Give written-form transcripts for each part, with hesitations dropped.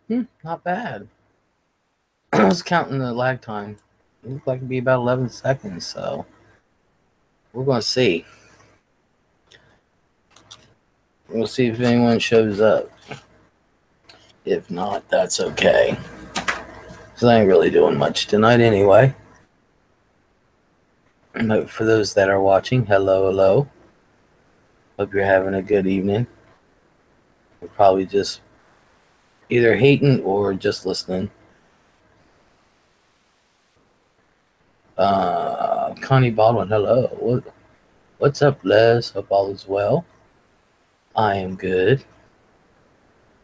Not bad. I was counting the lag time. It looked like it'd be about 11 seconds, so we're going to see. We'll see if anyone shows up. If not, that's okay. Because I ain't really doing much tonight anyway. But for those that are watching, hello. Hope you're having a good evening. We're probably just either hating or just listening. Connie Baldwin, hello. What's up, Les? Hope all is well. I am good.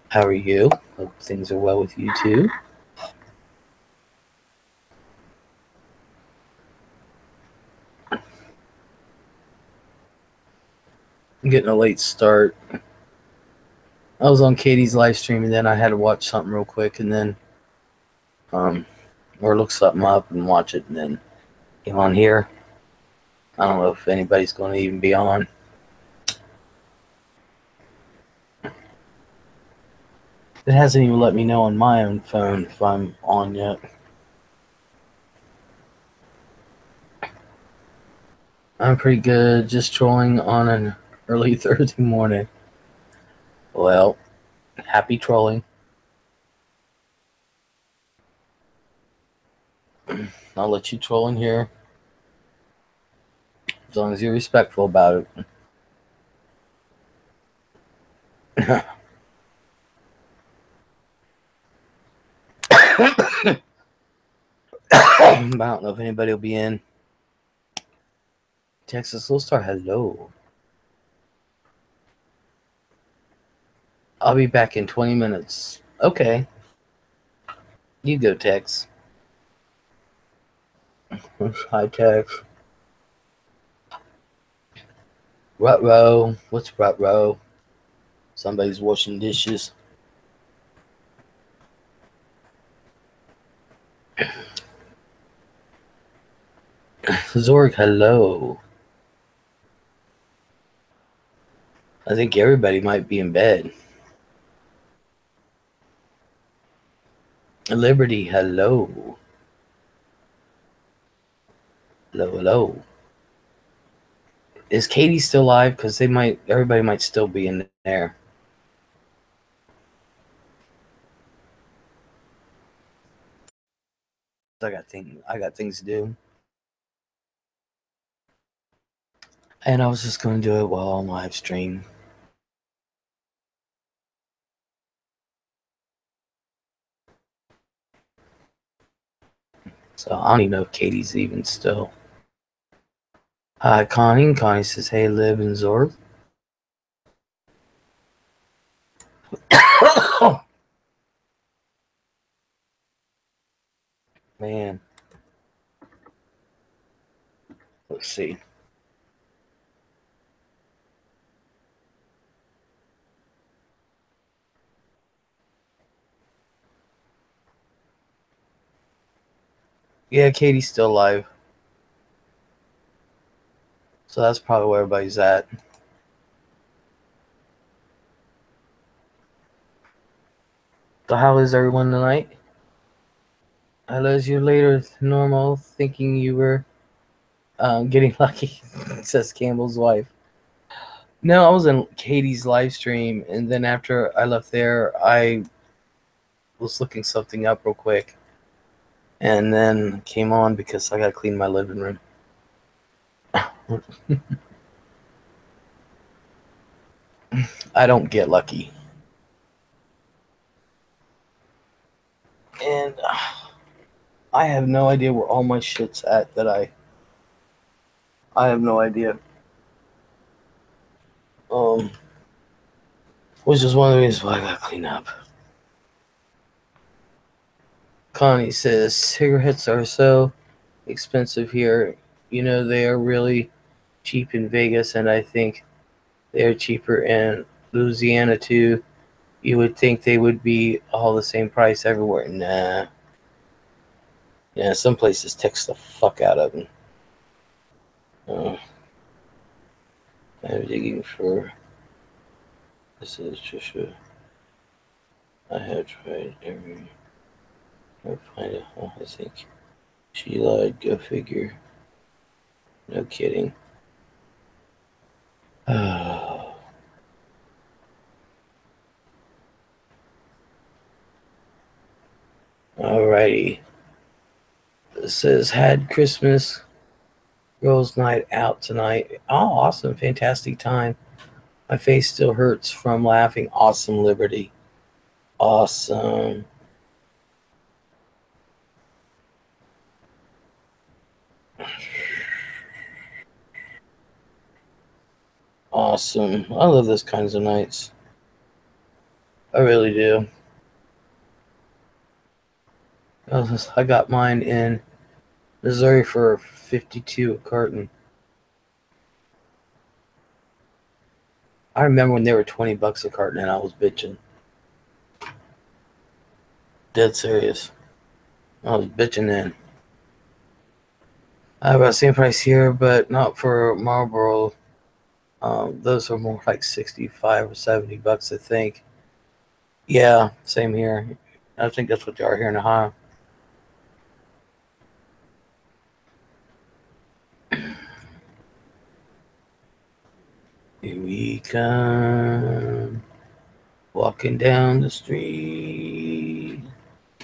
How are you? Hope things are well with you too. I'm getting a late start. I was on Katie's live stream and then I had to watch something real quick and then or look something up and watch it and then came on here. I don't know if anybody's going to even be on. It hasn't even let me know on my own phone if I'm on yet. I'm pretty good, just trolling on an early Thursday morning. Well, happy trolling. I'll let you troll in here as long as you're respectful about it. I don't know if anybody will be in. Texas Little Star, hello. I'll be back in 20 minutes. Okay. You go, Tex. Hi, Tex. Rut-row. What's rut-row? Somebody's washing dishes. Zorg, hello. I think everybody might be in bed. Liberty, hello. Hello. Is Katie still live? Because everybody might still be in there. I got things to do. And I was just going to do it while on live stream. So I don't even know if Katie's even still. Hi, Connie. Connie says, hey, Liv and Zorg. Man. Let's see. Yeah, Katie's still alive. So that's probably where everybody's at. So how is everyone tonight? I lose you later than normal, thinking you were getting lucky, says Campbell's wife. No, I was in Katie's live stream, and then after I left there, I was looking something up real quick, and then came on because I got to clean my living room. I don't get lucky. And I have no idea where all my shit's at that I have no idea. Which is one of the reasons why I gotta clean up. Connie says cigarettes are so expensive here. You know, they are really cheap in Vegas, and I think they're cheaper in Louisiana too. You would think they would be all the same price everywhere. Nah. Yeah, some places tax the fuck out of them. I'm digging for. This is just. I have tried every. I find it. Oh, I think she lied. Go figure. No kidding. Alrighty. This says had Christmas girls' night out tonight. Oh, awesome! Fantastic time. My face still hurts from laughing. Awesome, Liberty. Awesome. Awesome. I love those kinds of nights. I really do. I got mine in Missouri for 52 a carton. I remember when they were $20 a carton and I was bitching. Dead serious. I was bitching then. I have about the same price here, but not for Marlboro. Those are more like 65 or $70, I think. Yeah, same here. I think that's what they are here in Ohio. Here we come, walking down the street.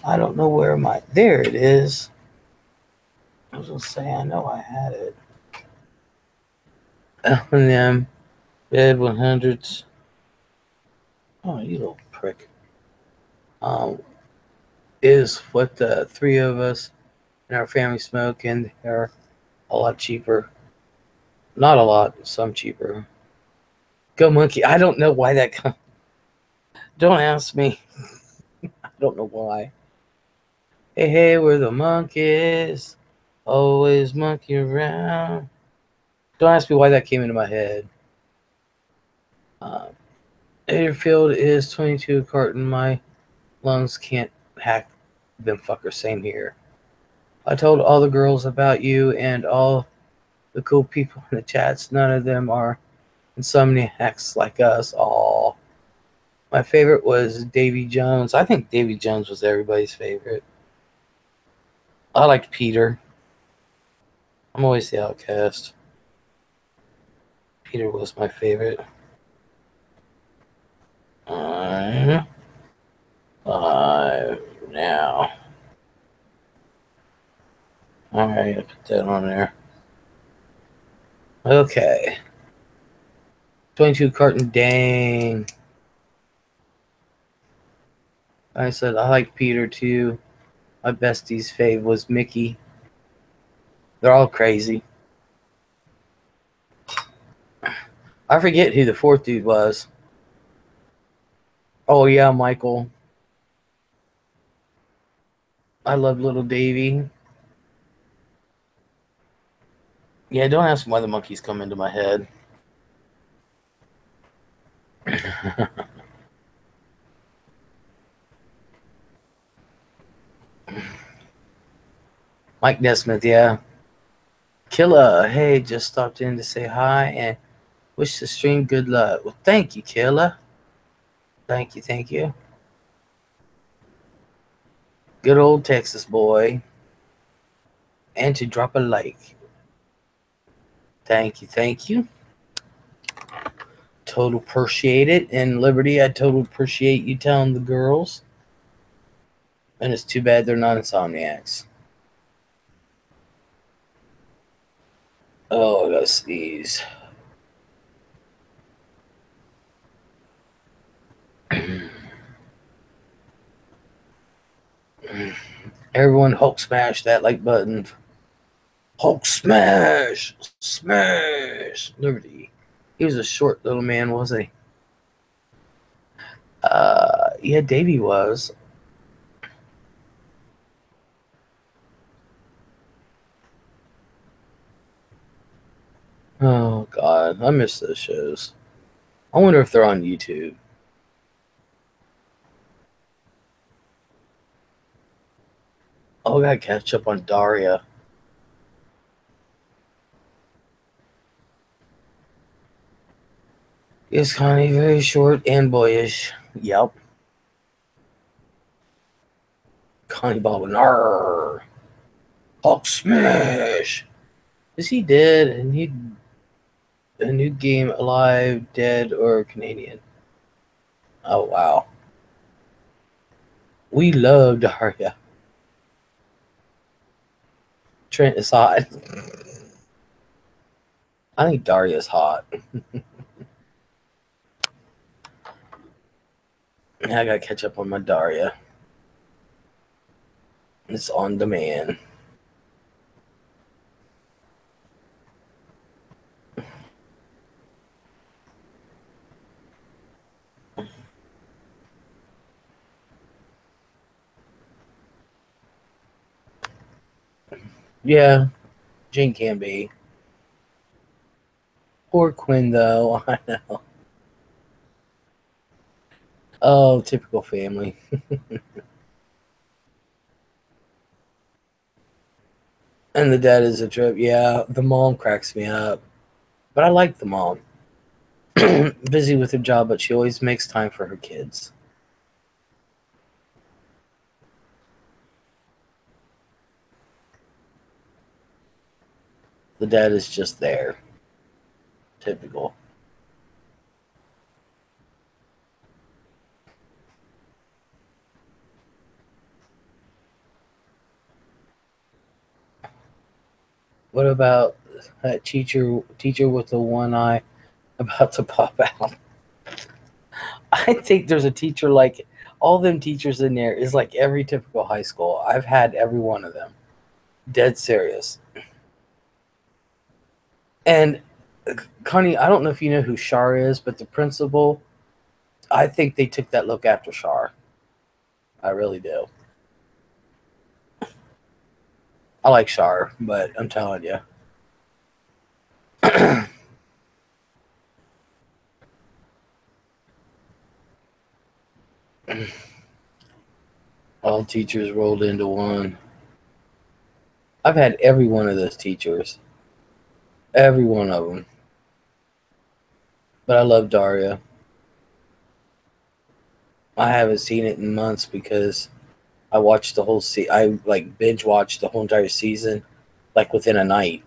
I don't know where my. There it is. I was gonna say I know I had it. L&M Red 100s. Oh, you little prick. Um, is what the three of us in our family smoke, and they're a lot cheaper. Not a lot, some cheaper. Go monkey. I don't know why that. Don't ask me. I don't know why. Hey, hey, we're the monkeys. Always monkey around. Don't ask me why that came into my head. Uh, Airfield is 22 a carton. My lungs can't hack them fuckers. Same here. I told all the girls about you and all the cool people in the chats. None of them are insomniacs like us. All. My favorite was Davy Jones. I think Davy Jones was everybody's favorite. I liked Peter. I'm always the outcast. Peter was my favorite. I'm live now. Alright, I put that on there. Okay. 22 carton, dang. I said I like Peter too. My bestie's fave was Mickey. They're all crazy. I forget who the fourth dude was. Oh yeah, Michael. I love little Davy. Yeah, don't ask why the monkeys come into my head. Mike Nesmith, yeah. Killa, hey, just stopped in to say hi and wish the stream good luck. Well, thank you, Killa. Thank you, thank you. Good old Texas boy. And to drop a like. Thank you, thank you. Total appreciate it. And Liberty, I total appreciate you telling the girls. And it's too bad they're not insomniacs. Oh, I gotta sneeze. Everyone Hulk smash that like button. Hulk smash! Smash! Liberty. He was a short little man, wasn't he? Yeah, Davey was. Oh, God. I miss those shows. I wonder if they're on YouTube. Oh, I gotta catch up on Daria. Is Connie very short and boyish? Yep. Connie Baldwin. Arr! Hulk smash. Is he dead? And he a new game alive, dead, or Canadian? Oh wow. We love Daria. Trent is hot. I think Daria's hot. I gotta catch up on my Daria. It's on demand. Yeah, Jane can be. Poor Quinn, though. I know. Oh, typical family. And the dad is a trip. Yeah, the mom cracks me up. But I like the mom. Busy with her job, but she always makes time for her kids. The dad is just there. Typical. What about that teacher with the one eye about to pop out? I think there's a teacher like all them teachers in there is like every typical high school. I've had every one of them. Dead serious. And Connie, I don't know if you know who Shar is, but the principal, I think they took that look after Shar. I really do. I like Shar, but I'm telling you. All teachers rolled into one. I've had every one of those teachers. Every one of them. But I love Daria. I haven't seen it in months because I watched the whole I like binge watched the whole entire season like within a night.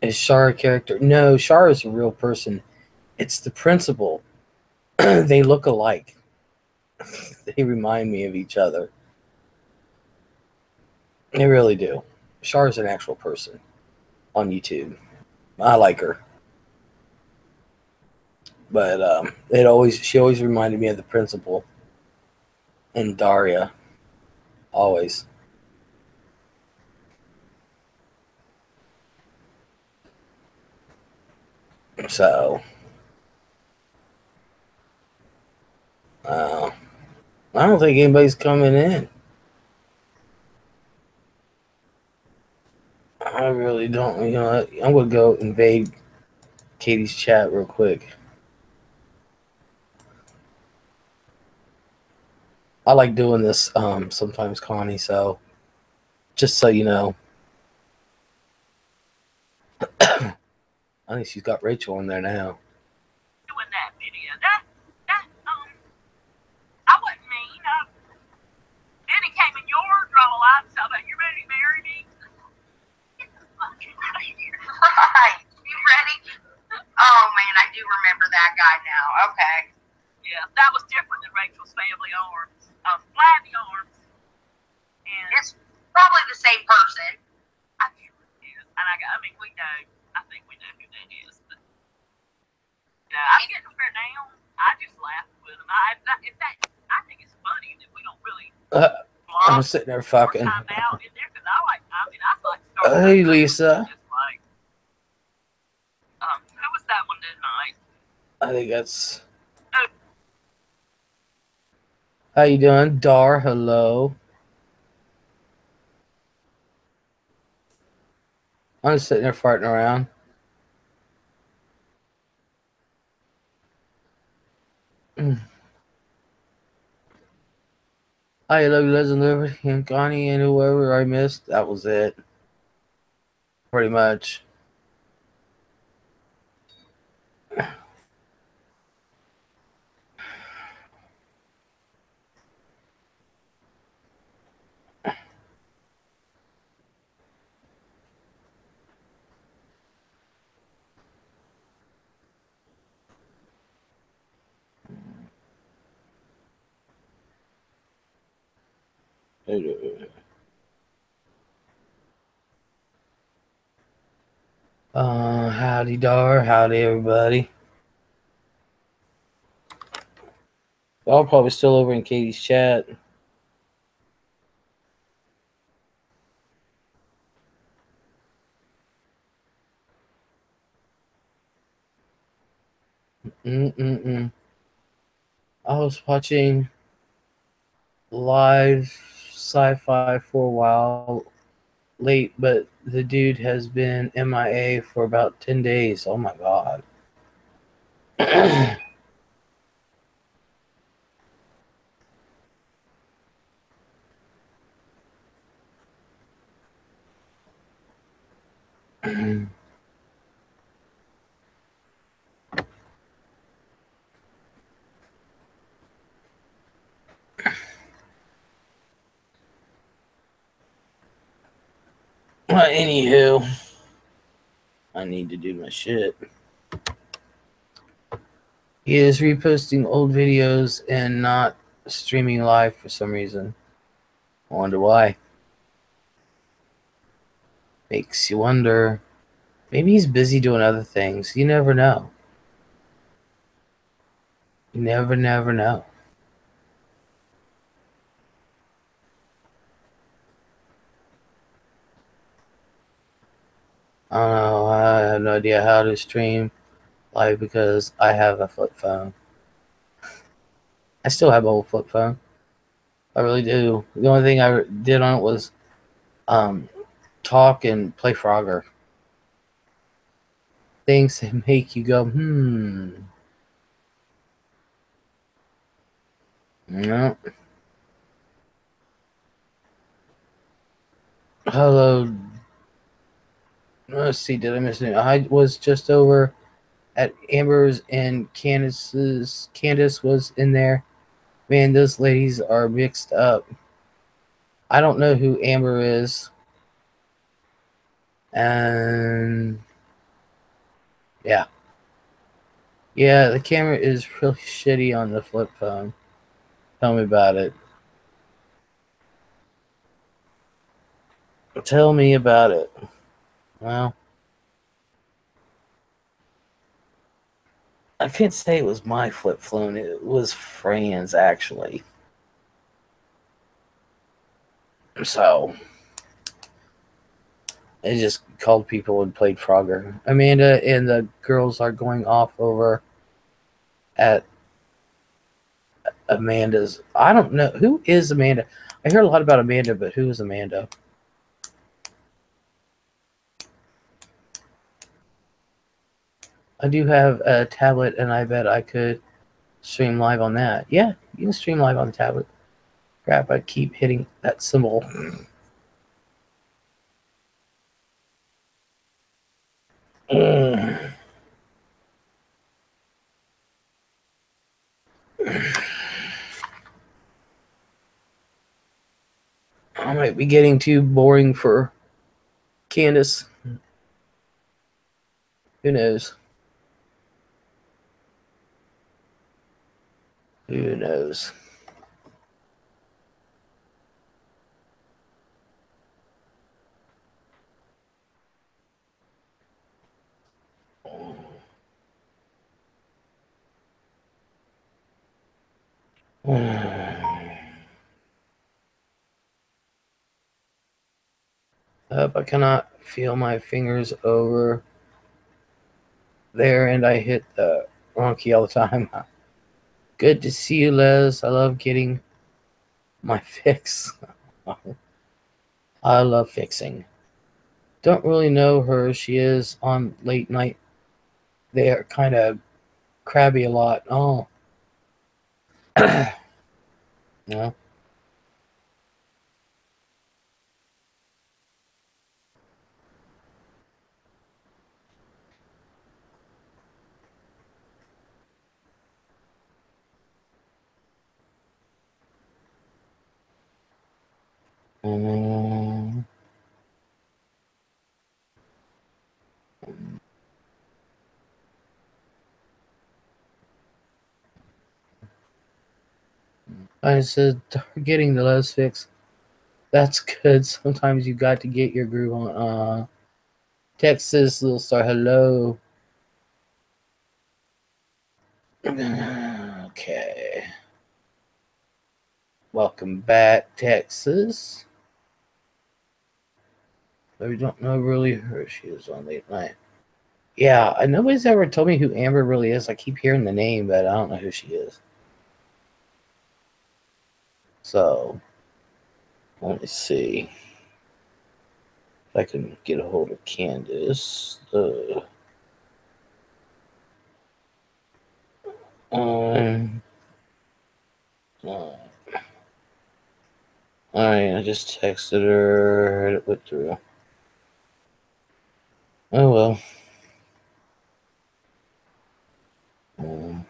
Is Shar a character? No, Shar is a real person. It's the principal. They look alike. They remind me of each other. They really do. Shar is an actual person on YouTube. I like her, but she always reminded me of the principal and Daria. Always. So uh, I don't think anybody's coming in. I really don't. You know, I'm gonna go invade Katie's chat real quick. I like doing this sometimes, Connie. So just so you know, I think she's got Rachel in there now. Doing that video. I wasn't mean. Then it came in yours, all live, so about you ready to marry me? Get the fuck out of here. Right. You ready? Oh man, I do remember that guy now. Okay. Yeah, that was different than Rachel's family arms. Flabby arms. And it's probably the same person. I can't remember. And I mean, we know. I think we know who that is. But, you know, I'm getting fair now. I just laugh with him. I think it's funny that we don't really. I'm sitting there fucking. Time out in there because hey, Lisa. Like, who was that one tonight? I think that's. How you doing, Dar? Hello. I'm just sitting there farting around. I love Leslie Liberty and Connie and whoever I missed. That was it. Pretty much. Howdy dar, howdy everybody. Y'all probably still over in Katie's chat. I was watching live sci-fi for a while late, but the dude has been MIA for about 10 days. Oh my god. Anywho, I need to do my shit. He is reposting old videos and not streaming live for some reason. I wonder why. Makes you wonder. Maybe he's busy doing other things. You never know. You never know. I don't know. I have no idea how to stream live because I have a flip phone. I still have an old flip phone. I really do. The only thing I did on it was talk and play Frogger. Things that make you go, No. Hello. Let's see, did I miss it? I was just over at Amber's and Candace's. Candace was in there. Man, those ladies are mixed up. I don't know who Amber is. And yeah. Yeah, the camera is really shitty on the flip phone. Tell me about it. Tell me about it. Well, I can't say it was my flip phone. It was Fran's, actually. So, I just called people and played Frogger. Amanda and the girls are going off over at Amanda's. I don't know. Who is Amanda? I hear a lot about Amanda, but who is Amanda? I do have a tablet, and I bet I could stream live on that. Yeah, you can stream live on the tablet. Crap, I keep hitting that symbol. I might be getting too boring for Candace. Who knows? Who knows? I cannot feel my fingers over there, and I hit the wrong key all the time. Good to see you, Les. I love getting my fix. I love fixing. Don't really know her. She is on late night. They are kind of crabby a lot. Oh. Yeah. Um, I said, getting the Les fix. That's good. Sometimes you got to get your groove on. Texas, little star, hello. Okay. Welcome back, Texas. But we don't know really who she is on late night. Yeah, nobody's ever told me who Amber really is. I keep hearing the name, but I don't know who she is. So, let me see if I can get a hold of Candace. Um, Alright, I just texted her. It went through. Oh well. Um,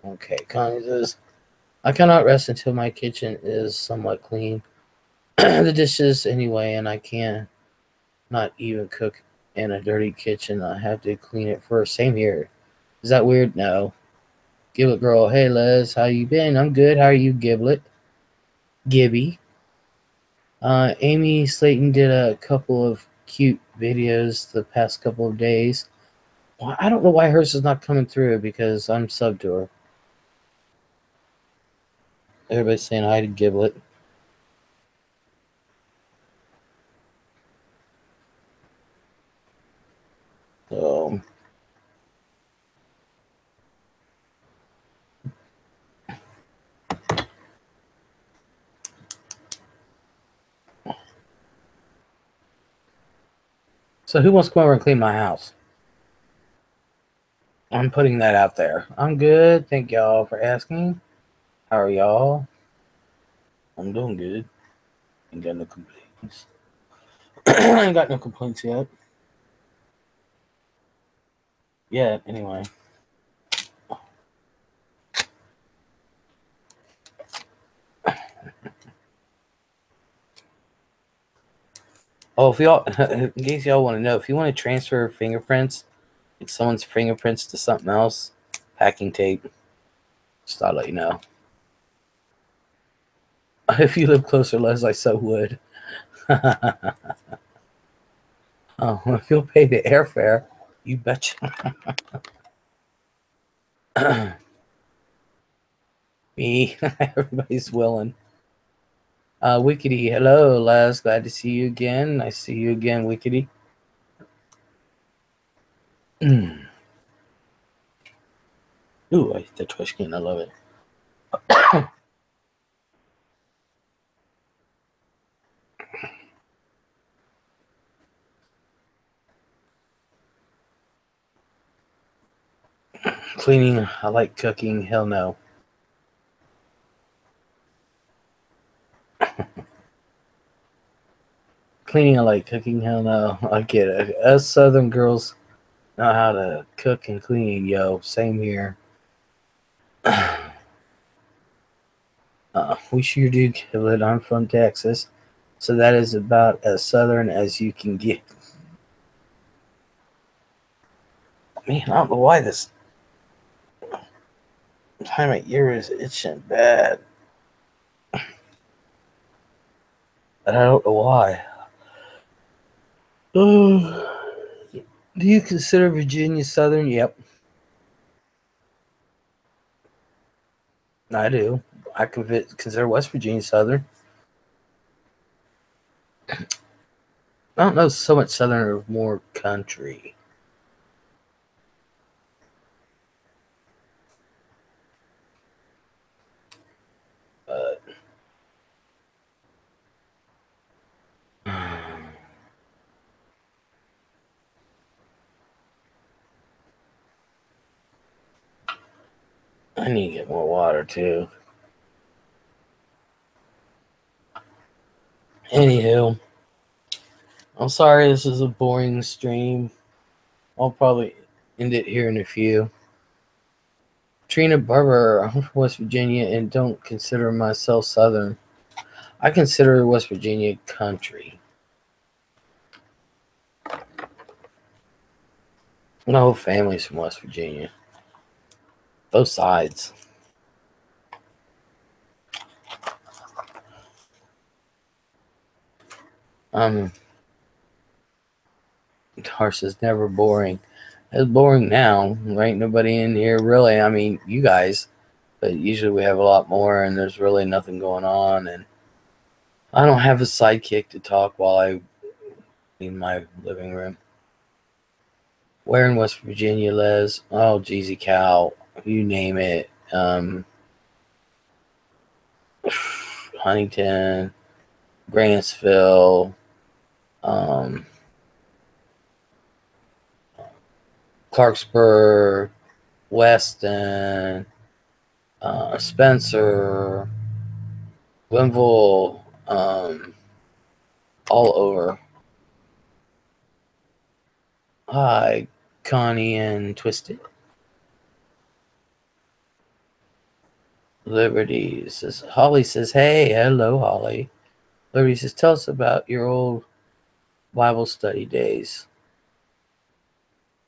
okay, Connie says, I cannot rest until my kitchen is somewhat clean. The dishes, anyway, and I can not even cook in a dirty kitchen. I have to clean it first. Same here. Is that weird? No. Giblet girl. Hey, Les. How you been? I'm good. How are you, Giblet? Gibby. Amy Slayton did a couple of cute videos the past couple of days. Well, I don't know why hers is not coming through because I'm sub to her. Everybody's saying hi to Giblet. So, who wants to come over and clean my house? I'm putting that out there. I'm good. Thank y'all for asking. How are y'all? I'm doing good. Ain't got no complaints. I ain't got no complaints yet. Yeah, anyway. Oh, if y'all, in case y'all want to know, if you want to transfer fingerprints, like someone's fingerprints to something else, packing tape. Just thought I'd let you know. If you live closer, Les, I so would. Oh, if you'll pay the airfare, you betcha. Me, everybody's willing. Wickedy, hello, Les. Glad to see you again. Nice to see you again, Wickedy. Ooh, I hit the trash can. I love it. Cleaning, I like cooking. Hell no. Cleaning, I like cooking. Hell no. I get it. Us Southern girls know how to cook and clean, yo. Same here. We sure do kill it. I'm from Texas, so that is about as Southern as you can get. Man, I don't know why this time of year is itching bad. But I don't know why. Oh, do you consider Virginia Southern? Yep, I do. I consider West Virginia Southern. I don't know so much Southern or more country. But I need to get more water too. Anywho, I'm sorry this is a boring stream. I'll probably end it here in a few. Trina Barber, I'm from West Virginia and don't consider myself Southern. I consider West Virginia country. My whole family's from West Virginia. Both sides. Horse is never boring. It's boring now. There ain't nobody in here really. I mean, you guys, but usually we have a lot more, and there's really nothing going on. And I don't have a sidekick to talk while I in my living room. Where in West Virginia, Les? Oh, Jeezy Cow, you name it. Huntington, Grantsville, um, Clarksburg, Weston, Spencer, Winville, all over. Hi, Connie and Twisted. Liberty says, Holly says, hey, hello, Holly. Liberty says, tell us about your old Bible study days.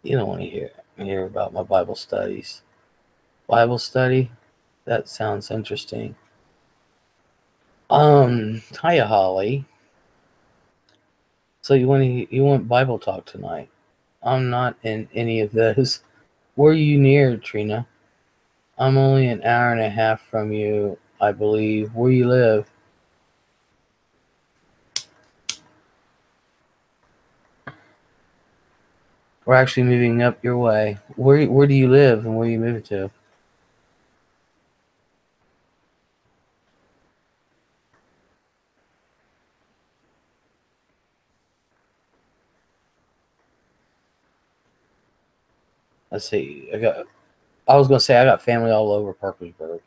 You don't want to hear about my Bible studies. Bible study? That sounds interesting. Hiya, Holly. So you want Bible talk tonight? I'm not in any of those. Where are you near, Trina? I'm only an hour and a half from you, I believe. Where you live? We're actually moving up your way. Where do you live and where are you moving to? Let's see. I was gonna say I got family all over Parkersburg.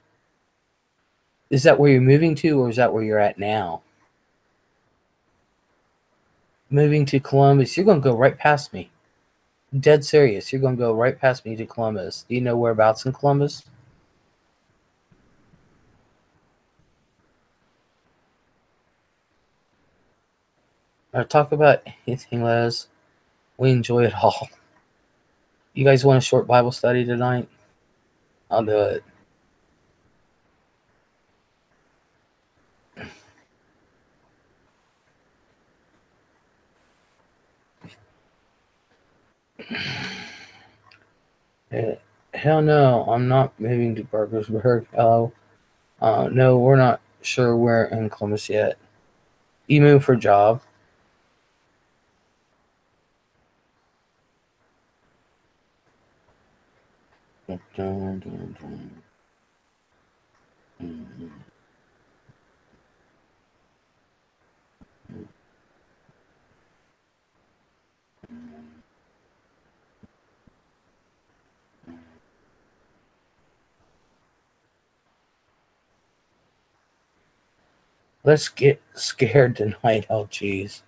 Is that where you're moving to, or is that where you're at now? Moving to Columbus, you're gonna go right past me. Dead serious. You're gonna go right past me to Columbus. Do you know whereabouts in Columbus? Or talk about anything, Les. We enjoy it all. You guys want a short Bible study tonight? I'll do it. Hell no, I'm not moving to Parkersburg. Hello. No, we're not sure where in Columbus yet. You move for a job? Let's get scared tonight. Oh, jeez.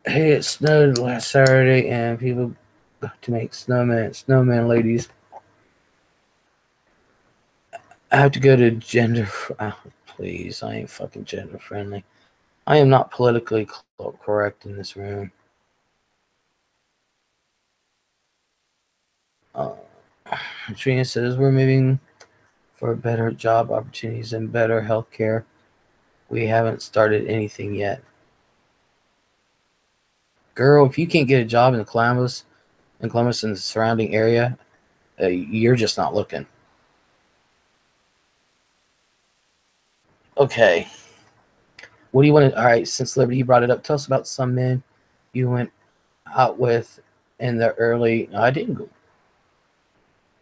Hey, it snowed last Saturday, and people got to make snowman ladies. I have to go to gender. Oh, please, I ain't fucking gender friendly. I am not politically correct in this room. Uh, Trina says we're moving for better job opportunities and better health care. We haven't started anything yet. Girl, if you can't get a job in Columbus and the surrounding area, you're just not looking. Okay. What do you want to? All right, since Liberty brought it up, tell us about some men you went out with in the early. I didn't go.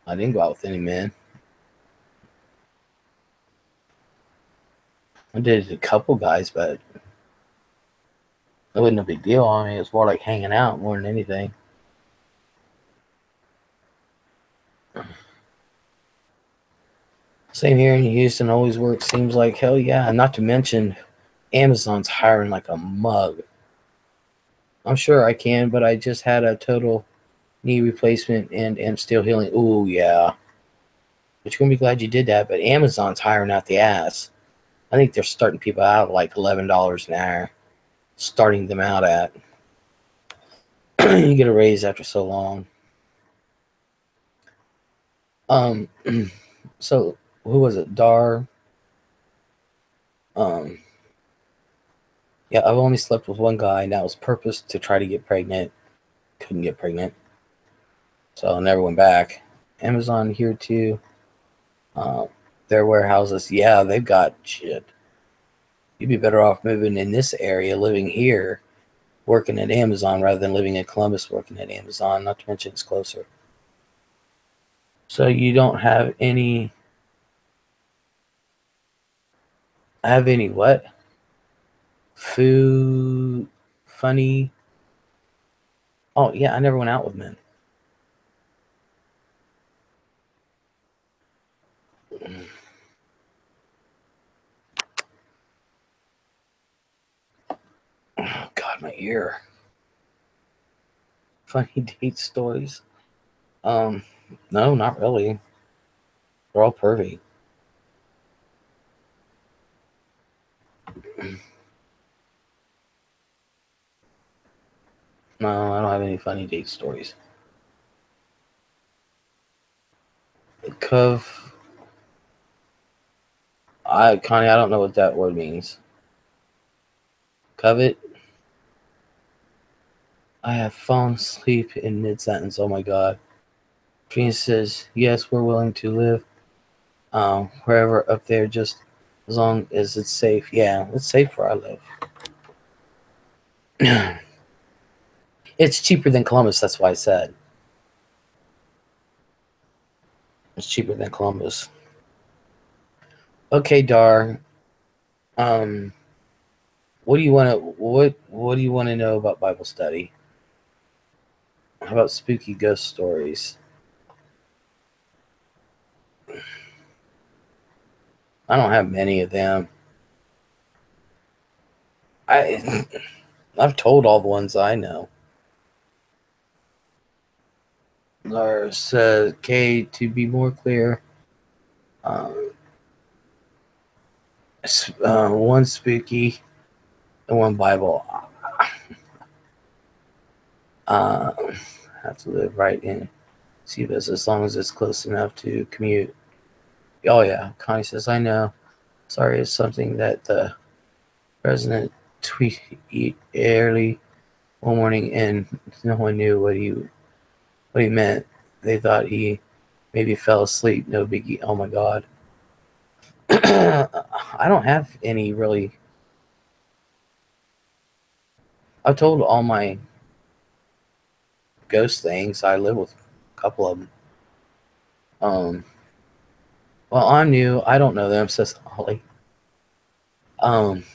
I didn't go out with any men. I did a couple guys, but it wasn't a big deal. I mean, it's more like hanging out more than anything. Same here in Houston. Always works. Seems like hell yeah. Not to mention, Amazon's hiring like a mug. I'm sure I can, but I just had a total knee replacement and still healing. Ooh yeah. But you're gonna be glad you did that. But Amazon's hiring out the ass. I think they're starting people out at like $11 an hour. Starting them out at. You get a raise after so long. Um, so who was it? Dar. Um, yeah, I've only slept with one guy, and that was purpose to try to get pregnant. Couldn't get pregnant, so I never went back. Amazon here too. Uh, their warehouses, yeah, they've got shit. You'd be better off moving in this area, living here, working at Amazon, rather than living in Columbus, working at Amazon. Not to mention it's closer. So you don't have any what? Food, funny. Oh yeah, I never went out with men. Oh God, my ear. Funny date stories. Um, no, not really. They're all pervy. No, I don't have any funny date stories. Cove, Connie, I don't know what that word means. Covet. I have fallen asleep in mid sentence. Oh my God. Trina says, yes, we're willing to live wherever up there, just as long as it's safe. Yeah, it's safe where I live. It's cheaper than Columbus. That's why I said it's cheaper than Columbus. Okay, Dar. Um, what do you want to know about Bible study? How about spooky ghost stories? I don't have many of them. I I've told all the ones I know. Or says K, to be more clear, um, one spooky and one Bible. Uh, have to live right in Seabus as long as it's close enough to commute. Oh yeah, Connie says I know. Sorry, it's something that the president tweeted early one morning, and no one knew what he meant. They thought he maybe fell asleep. No biggie. Oh my God. I don't have any really. I've told all my ghost things. I live with a couple of them. Um, well, I'm new. I don't know them, says Holly. Um,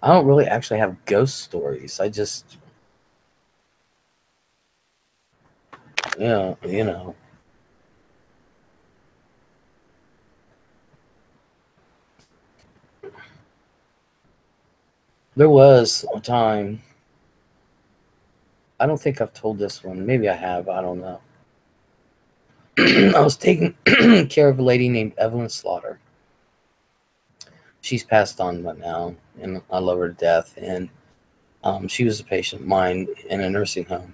I don't really actually have ghost stories. I just, you know, there was a time. I don't think I've told this one. Maybe I have. I don't know. I was taking care of a lady named Evelyn Slaughter. She's passed on but now, and I love her to death. And she was a patient of mine in a nursing home.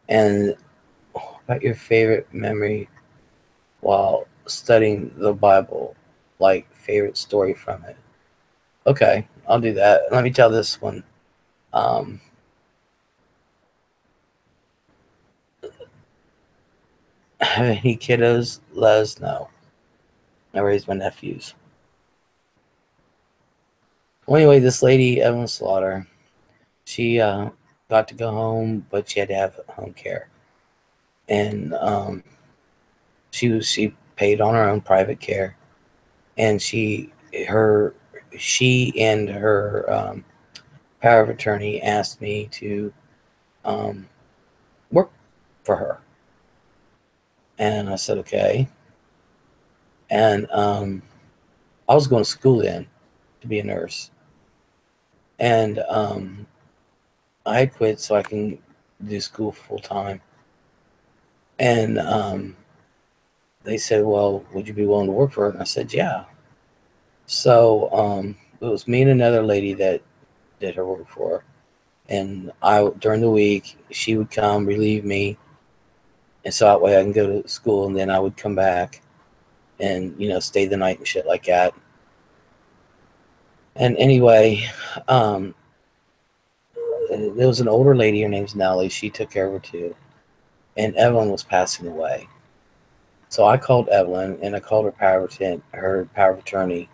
And about your favorite memory while studying the Bible, like favorite story from it. Okay, I'll do that. Let me tell this one. Um, have any kiddos? Les, no. I raised my nephews. Well, anyway, this lady, Evelyn Slaughter, she got to go home, but she had to have home care. And she paid on her own private care. And she and her power of attorney asked me to um, work for her. And I said, okay. And I was going to school then to be a nurse. And I had quit so I can do school full time. And they said, well, would you be willing to work for it? And I said, yeah. So it was me and another lady that did her work for her. And during the week, she would come relieve me, and so that way I can go to school, and then I would come back and stay the night and shit like that. And anyway, um, there was an older lady. Her name's Nellie. She took care of her too. And Evelyn was passing away. So I called Evelyn and I called her power of attorney,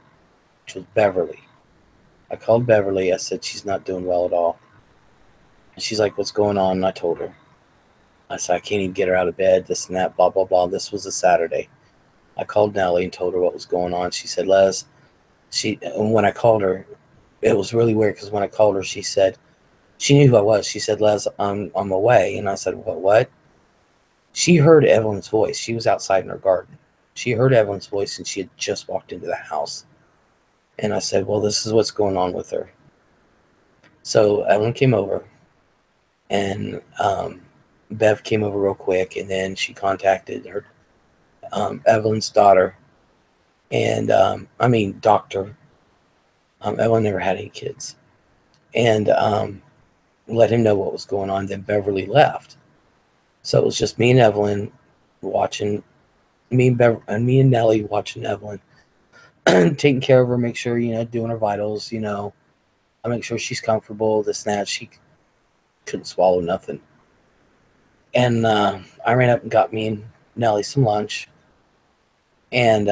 which was Beverly. I called Beverly. I said she's not doing well at all. And she's like, "What's going on?" And I told her. I said, "I can't even get her out of bed. This and that. Blah blah blah." This was a Saturday. I called Nellie and told her what was going on. She said, "Les." And when I called her, it was really weird because when I called her, she said she knew who I was. She said, "Les, I'm away." And I said, "What? What?" She heard Evelyn's voice. She was outside in her garden. She heard Evelyn's voice and she had just walked into the house. And I said, "Well, this is what's going on with her." So Evelyn came over, and Bev came over real quick, and then she contacted her Evelyn's daughter, and doctor. Evelyn never had any kids, and let him know what was going on. Then Beverly left, so it was just me and Evelyn watching me and Nellie watching Evelyn, taking care of her, make sure doing her vitals, I make sure she's comfortable. This and that. She couldn't swallow nothing, and I ran up and got me and Nellie some lunch, and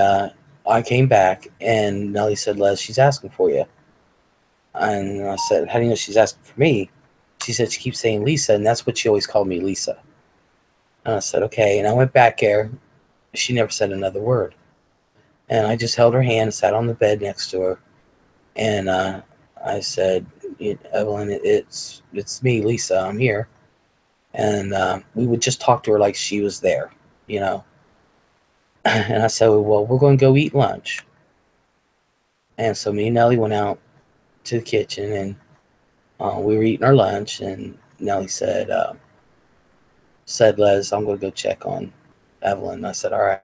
I came back, and Nellie said, "Les, she's asking for you." And I said, "How do you know she's asking for me?" She said she keeps saying Lisa, and that's what she always called me, Lisa. And I said, "Okay." And I went back there. She never said another word. And I just held her hand and sat on the bed next to her. And I said, "Evelyn, it's me, Lisa. I'm here." And we would just talk to her like she was there, you know. And I said, "Well, we're going to go eat lunch." And so me and Nellie went out to the kitchen, and we were eating our lunch. And Nellie said, "Les, I'm going to go check on Evelyn." And I said, "All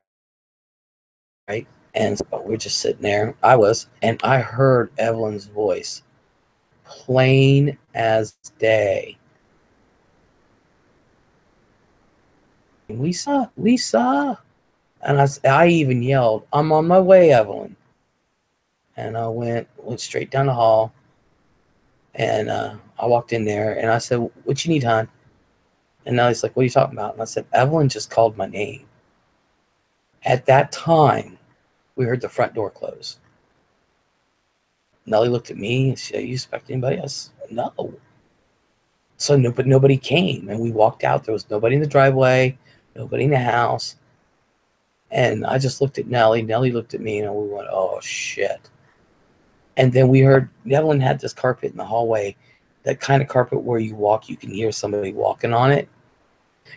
right." And so we're just sitting there. I was, and I heard Evelyn's voice plain as day. "Lisa, Lisa." And I even yelled, "I'm on my way, Evelyn." And I went straight down the hall, and I walked in there, and I said, "What you need, hon?" And now he's like, "What are you talking about?" And I said, "Evelyn just called my name." At that time, we heard the front door close. Nellie looked at me and she said, "You expect anybody else?" No. So but nobody came, and we walked out. There was nobody in the driveway, nobody in the house. And I just looked at Nellie. Nellie looked at me, and we went, "Oh shit." And then we heard Evelyn had this carpet in the hallway, that kind of carpet where you walk, you can hear somebody walking on it.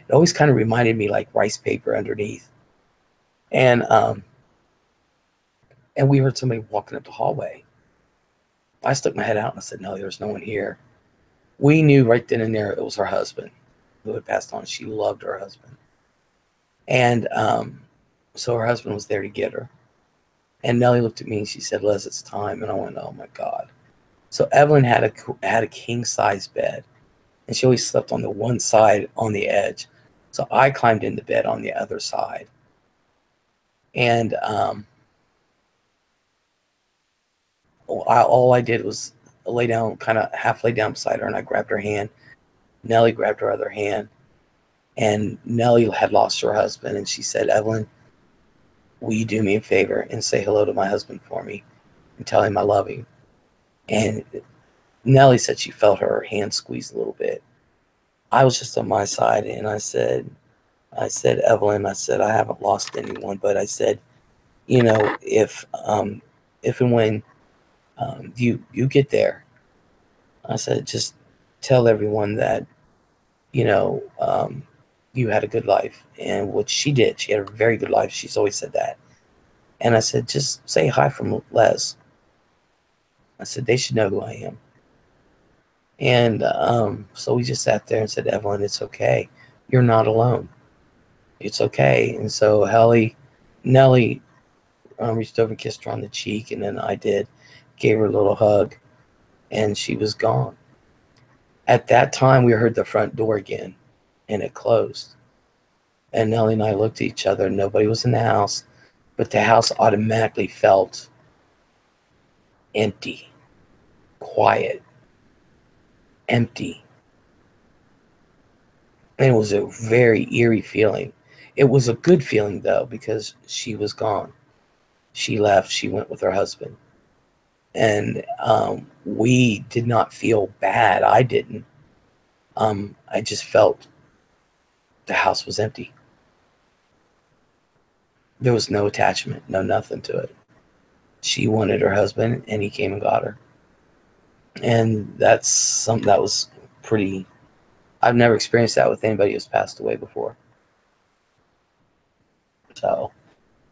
It always kind of reminded me like rice paper underneath. And and we heard somebody walking up the hallway. I stuck my head out and I said, "No, there's no one here." We knew right then and there it was her husband who had passed on. She loved her husband. And so her husband was there to get her. And Nellie looked at me and she said, "Les, it's time." And I went, "Oh my God." So Evelyn had a king size bed, and she always slept on the one side on the edge. So I climbed into bed on the other side. And all I did was lay down, kind of half lay down beside her, and I grabbed her hand. Nellie grabbed her other hand, and Nellie had lost her husband, and she said, "Evelyn, will you do me a favor and say hello to my husband for me and tell him I love him?" And Nellie said she felt her hand squeeze a little bit. I was just on my side, and "Evelyn," I said, "I haven't lost anyone, but I said, if and when you get there," I said, "just tell everyone that you know you had a good life." And what she did, she had a very good life. She's always said that. And I said, "Just say hi from Les." I said, "They should know who I am." And so we just sat there and said, "Evelyn, it's okay. You're not alone. It's okay." And so Nellie reached over and kissed her on the cheek, and then I did, gave her a little hug, and she was gone. At that time, we heard the front door again, and it closed. And Nellie and I looked at each other. Nobody was in the house, but the house automatically felt empty, quiet, empty. And it was a very eerie feeling. It was a good feeling, though, because she was gone. She left, she went with her husband. And we did not feel bad. I didn't. I just felt the house was empty. There was no attachment, no nothing to it. She wanted her husband, and he came and got her. And that's something that was pretty. I've never experienced that with anybody who's passed away before. So,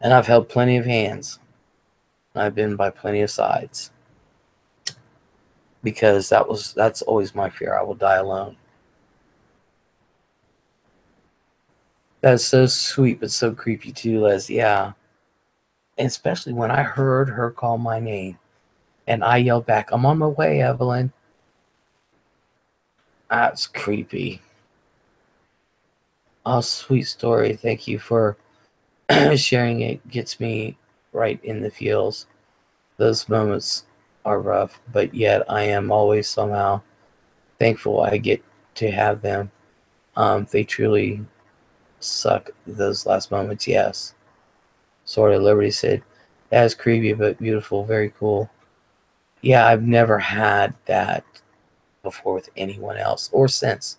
and I've held plenty of hands. I've been by plenty of sides because that's always my fear. I will die alone. That's so sweet, but so creepy too, Les. Yeah, and especially when I heard her call my name, and I yelled back, "I'm on my way, Evelyn." That's creepy. Oh, sweet story. Thank you for sharing it. Gets me right in the feels. Those moments are rough, but yet I am always somehow thankful I get to have them. They truly suck, those last moments, yes. Sword of Liberty said, that's creepy but beautiful, very cool. Yeah, I've never had that before with anyone else or since.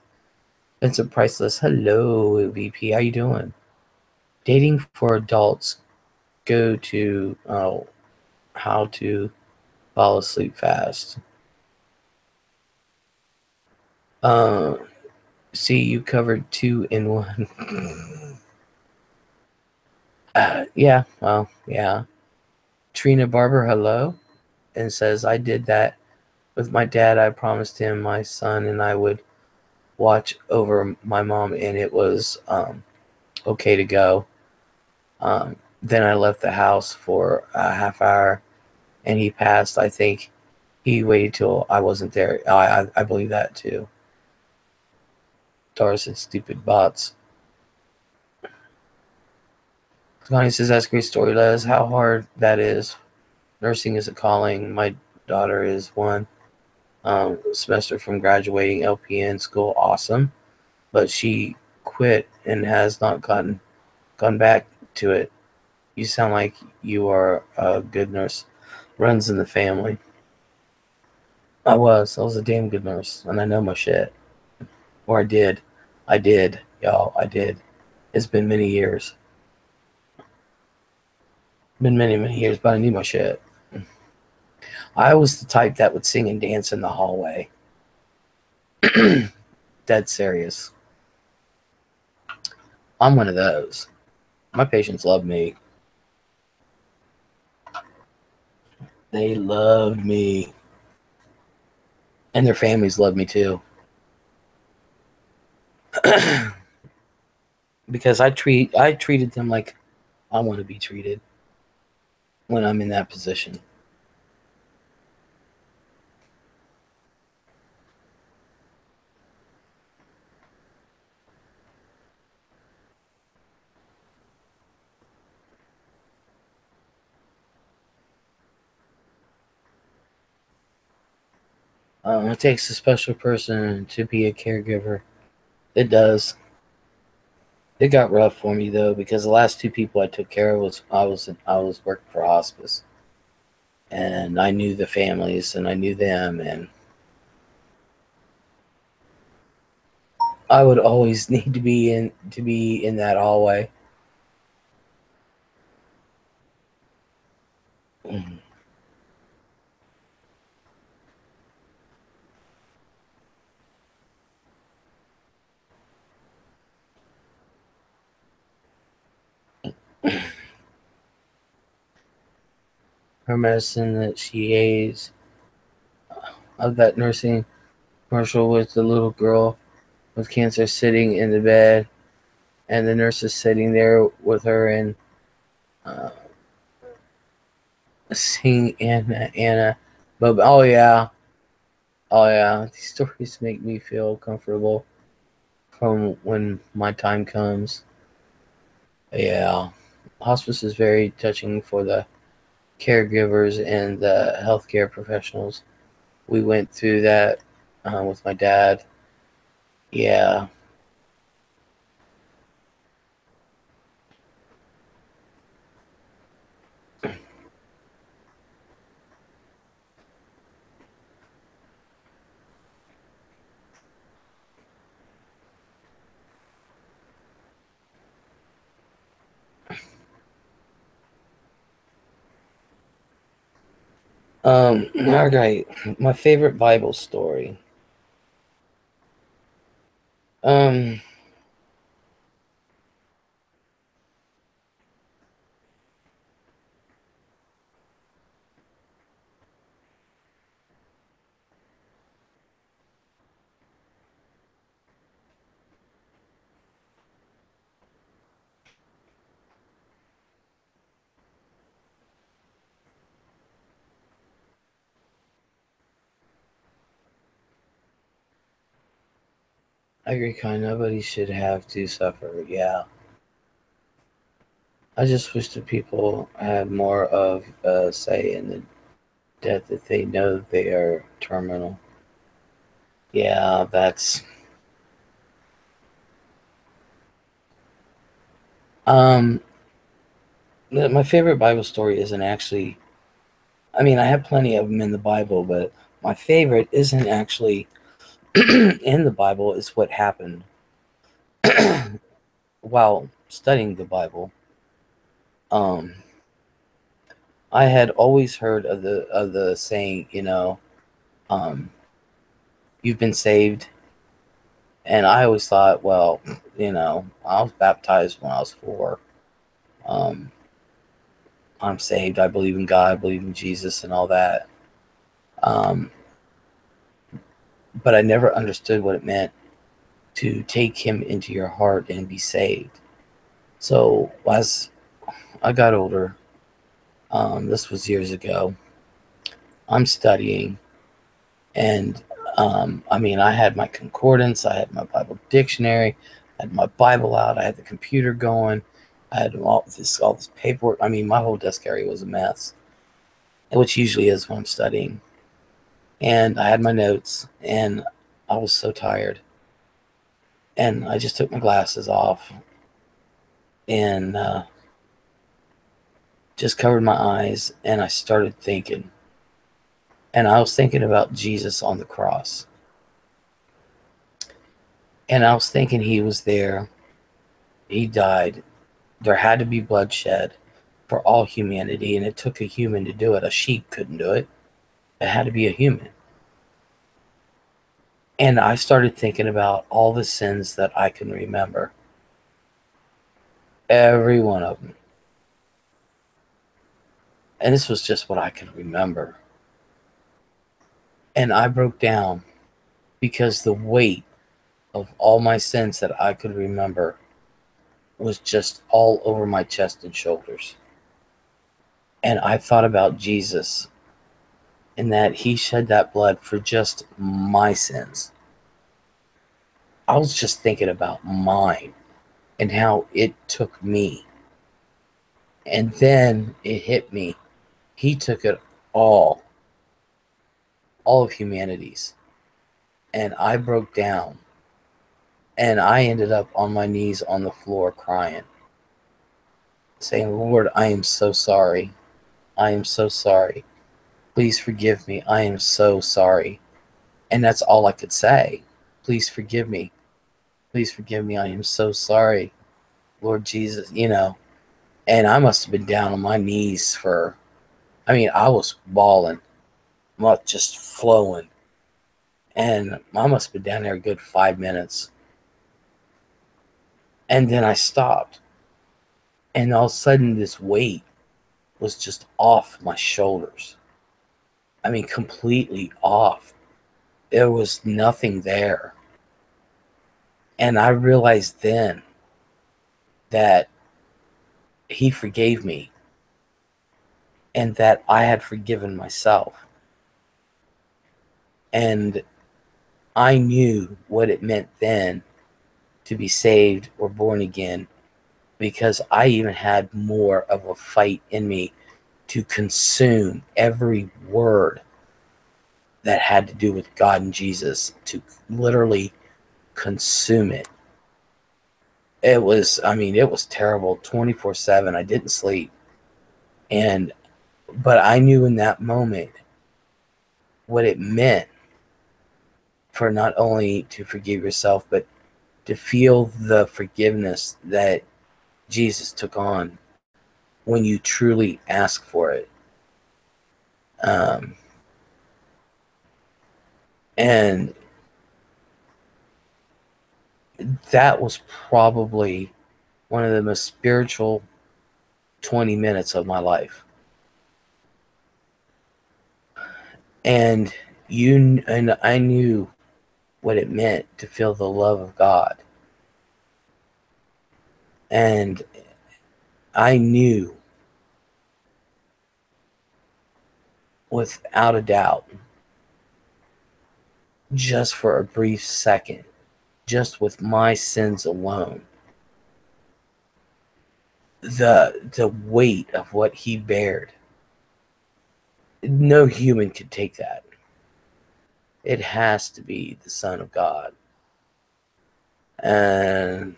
Vincent Priceless, hello, VP, how you doing? Dating for adults, go to how to fall asleep fast. Uh, see, you covered 2 in 1. Yeah, well, yeah. Trina Barber, hello, and says, I did that with my dad. I promised him my son and I would watch over my mom, and it was okay to go. Then I left the house for a half hour, and he passed. I think he waited till I wasn't there. I believe that too. Doris and stupid bots. Connie says, that's a great story, Les. How hard that is. Nursing is a calling. My daughter is one semester from graduating LPN school. Awesome. But she quit and has not gone back to it. You sound like you are a good nurse. Runs in the family. I was a damn good nurse, and I know my shit. Or I did, y'all. I did. It's been many years. Been many, many years, but I knew my shit. I was the type that would sing and dance in the hallway. Dead serious. I'm one of those. My patients love me. They loved me. And their families love me too. Because I treated them like I want to be treated when I'm in that position. It takes a special person to be a caregiver. It does. It got rough for me though because the last 2 people I took care of was working for hospice, and I knew the families and I knew them, and I would always need to be in that hallway. Her medicine that she aids of that nursing commercial with the little girl with cancer sitting in the bed, and the nurse is sitting there with her and uh, singing Anna, Bob. Oh yeah, Oh yeah, these stories make me feel comfortable from when my time comes. Yeah, hospice is very touching for the caregivers and the healthcare professionals. We went through that with my dad. Yeah. All right. My favorite Bible story. Um, I agree, kind. Nobody should have to suffer. Yeah. I just wish that people had more of a say in the death that they know they are terminal. Yeah, that's. Um, my favorite Bible story isn't actually. I mean, I have plenty of them in the Bible, but my favorite isn't actually in the Bible. It's what happened while studying the Bible. Um, I had always heard of the saying, um, "You've been saved," and I always thought, well, I was baptized when I was 4. Um, I'm saved. I believe in God. I believe in Jesus and all that. Um, but I never understood what it meant to take Him into your heart and be saved. So as I got older, this was years ago. I'm studying, and I mean, I had my concordance, I had my Bible dictionary, I had my Bible out, I had the computer going, I had all this paperwork. I mean, my whole desk area was a mess, which usually is when I'm studying. And I had my notes, and I was so tired, and I just took my glasses off and just covered my eyes, and I started thinking, and I was thinking about Jesus on the cross. And I was thinking He was there. He died. There had to be bloodshed for all humanity, and it took a human to do it. A sheep couldn't do it. It had to be a human. And I started thinking about all the sins that I can remember. Every one of them. And this was just what I could remember. And I broke down because the weight of all my sins that I could remember was just all over my chest and shoulders. And I thought about Jesus and that He shed that blood for just my sins. I was just thinking about mine and how it took me. And then it hit me. He took it all, all of humanity's. And I broke down. And I ended up on my knees on the floor crying, saying, Lord, I am so sorry. I am so sorry. Please forgive me. I am so sorry. And that's all I could say. Please forgive me. Please forgive me. I am so sorry. Lord Jesus. And I must have been down on my knees I mean, I was bawling, not just flowing. And I must have been down there a good 5 minutes. And then I stopped. And all of a sudden, this weight was just off my shoulders. I mean, completely off. There was nothing there. And I realized then that He forgave me and that I had forgiven myself. And I knew what it meant then to be saved or born again, because I even had more of a fight in me to consume every word that had to do with God and Jesus, to literally consume it. It was terrible. 24/7. I didn't sleep. But I knew in that moment what it meant for not only to forgive yourself, but to feel the forgiveness that Jesus took on when you truly ask for it. Um, and that was probably one of the most spiritual 20 minutes of my life. And I knew what it meant to feel the love of God. And I knew without a doubt, just for a brief second, just with my sins alone, the weight of what he bared. No human could take that. It has to be the Son of God. And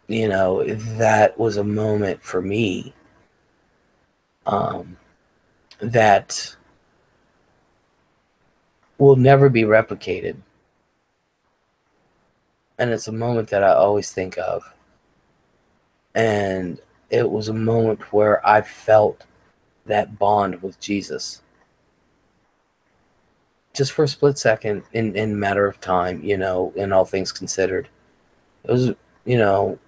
that was a moment for me, that will never be replicated. And it's a moment that I always think of. And it was a moment where I felt that bond with Jesus. Just for a split second, in a matter of time, in all things considered. It was, it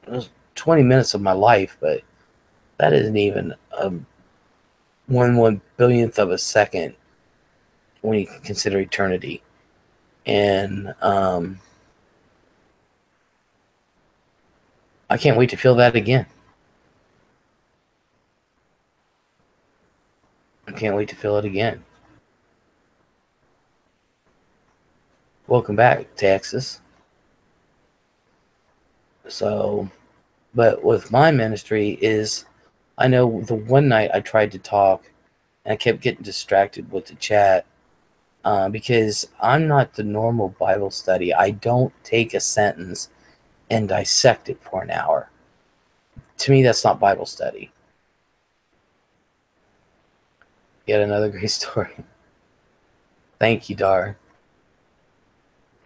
was 20 minutes of my life, but that isn't even a 1/1 billionth of a second when you consider eternity. And I can't wait to feel that again. I can't wait to feel it again. Welcome back, Texas. So, but with my ministry is, I know the one night I tried to talk and I kept getting distracted with the chat, because I'm not the normal Bible study. I don't take a sentence and dissect it for an hour. To me, that's not Bible study. Yet another great story. Thank you, Dar.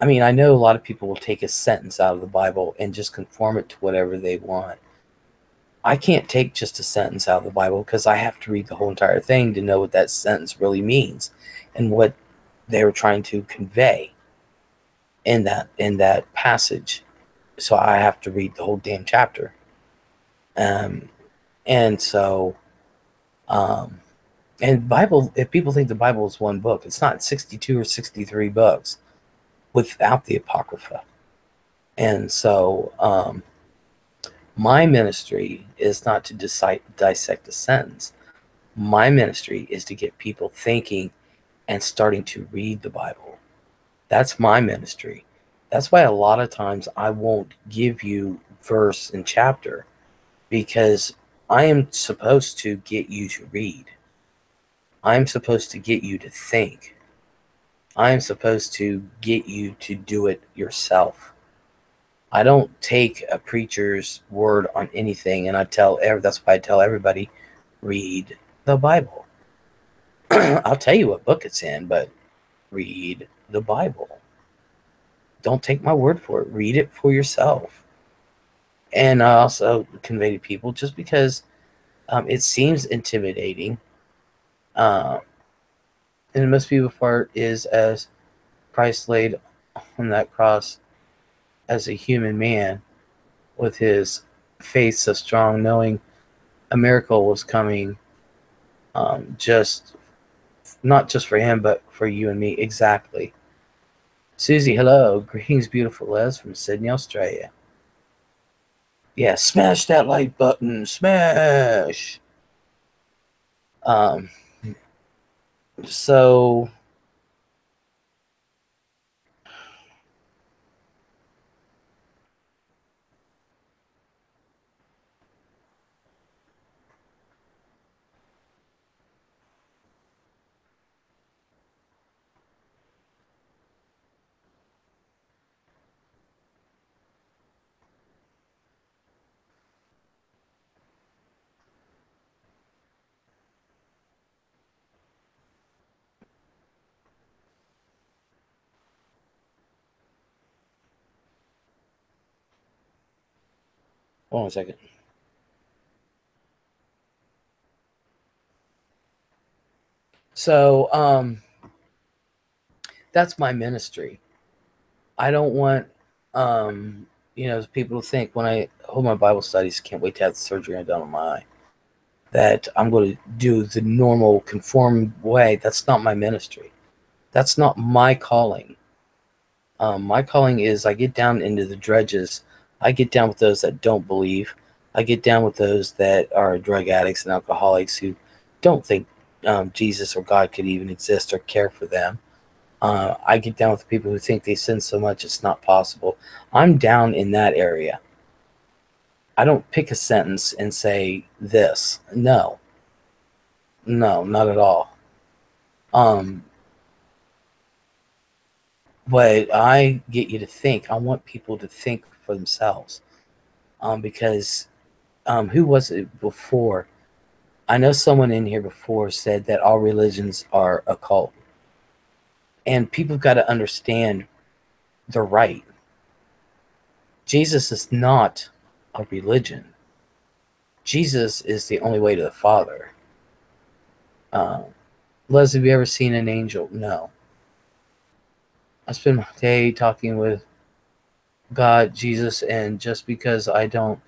I mean, I know a lot of people will take a sentence out of the Bible and just conform it to whatever they want. I can't take just a sentence out of the Bible, because I have to read the whole entire thing to know what that sentence really means and what they were trying to convey in that passage. So I have to read the whole damn chapter. And so, and Bible, if people think the Bible is one book, it's not. 62 or 63 books without the Apocrypha. And so, my ministry is not to dissect a sentence. My ministry is to get people thinking and starting to read the Bible. That's my ministry. That's why a lot of times I won't give you verse and chapter, because I am supposed to get you to read. I'm supposed to get you to think. I'm supposed to get you to do it yourself. I don't take a preacher's word on anything, and that's why I tell everybody, read the Bible. I'll tell you what book it's in, but read the Bible. Don't take my word for it. Read it for yourself. And I also convey to people, just because it seems intimidating, and the most beautiful part is, as Christ laid on that cross as a human man, with his faith so strong, knowing a miracle was coming, just not just for him, but for you and me. Exactly. Susie, hello. Greetings, beautiful Les from Sydney, Australia. Yeah, smash that like button. Smash. Um, So hold on a second. So that's my ministry. I don't want people to think when I hold my Bible studies, can't wait to have the surgery done on my eye, that I'm going to do the normal conformed way. That's not my ministry. That's not my calling. My calling is I get down into the dredges. I get down with those that don't believe. I get down with those that are drug addicts and alcoholics who don't think Jesus or God could even exist or care for them. I get down with people who think they sin so much it's not possible. I'm down in that area. I don't pick a sentence and say this. No, no, not at all. Um, but I get you to think. I want people to think for themselves. Because who was it before? I know someone in here before said that all religions are a cult. And people have got to understand they're right. Jesus is not a religion. Jesus is the only way to the Father. Uh, Les, have you ever seen an angel? No. I spend my day talking with God, Jesus, and just because I don't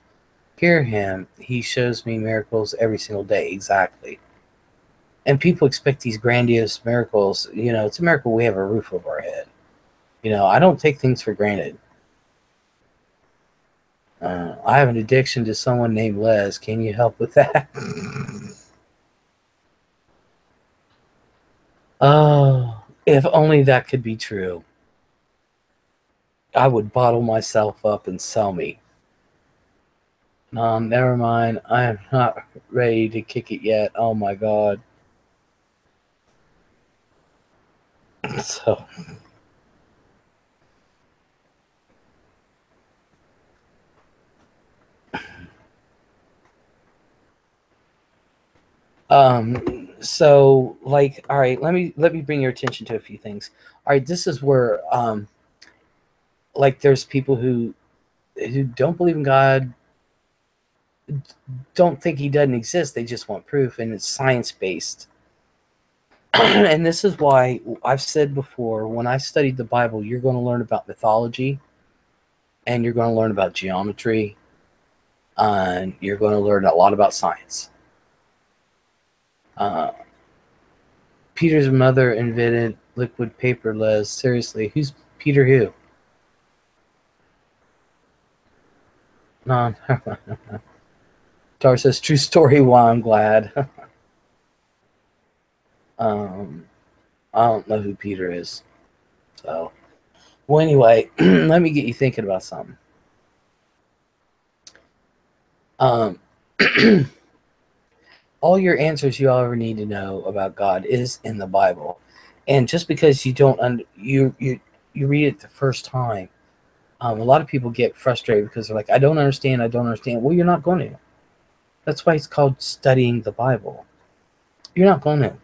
hear him, he shows me miracles every single day. Exactly. And people expect these grandiose miracles. It's a miracle we have a roof over our head. I don't take things for granted. I have an addiction to someone named Les. Can you help with that? Oh, if only that could be true. I would bottle myself up and sell me. Never mind. I am not ready to kick it yet. Oh my god. So, like, all right, let me bring your attention to a few things. All right, this is where like there's people who don't believe in God, don't think he doesn't exist. They just want proof, and it's science based. And this is why I've said before, when I studied the Bible, you're going to learn about mythology, and you're going to learn about geometry, and you're going to learn a lot about science. Uh, Peter's mother invented liquid paper, Les. Seriously, who's Peter who? No. Dar says, true story, why I'm glad. um, I don't know who Peter is. So, well, anyway, let me get you thinking about something. Um, all your answers you ever need to know about God is in the Bible, and just because you don't you read it the first time, a lot of people get frustrated because they're like, I don't understand. I don't understand. Well, you're not going to. That's why it's called studying the Bible. You're not going to.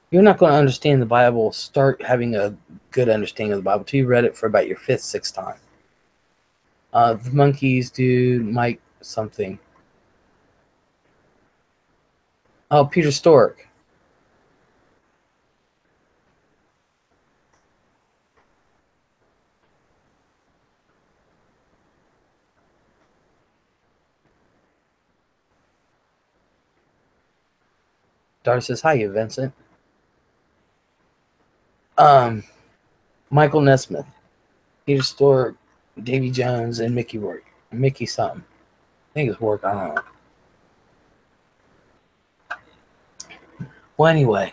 You're not going to understand the Bible. Start having a good understanding of the Bible till you read it for about your fifth, sixth time. The monkeys, dude, Mike something. Oh, Peter Stork. Dar says, hi, Vincent. Um, Michael Nesmith, Peter Stork, Davy Jones, and Mickey Rourke. Mickey something. I think it's Rourke. I don't know. Well, anyway,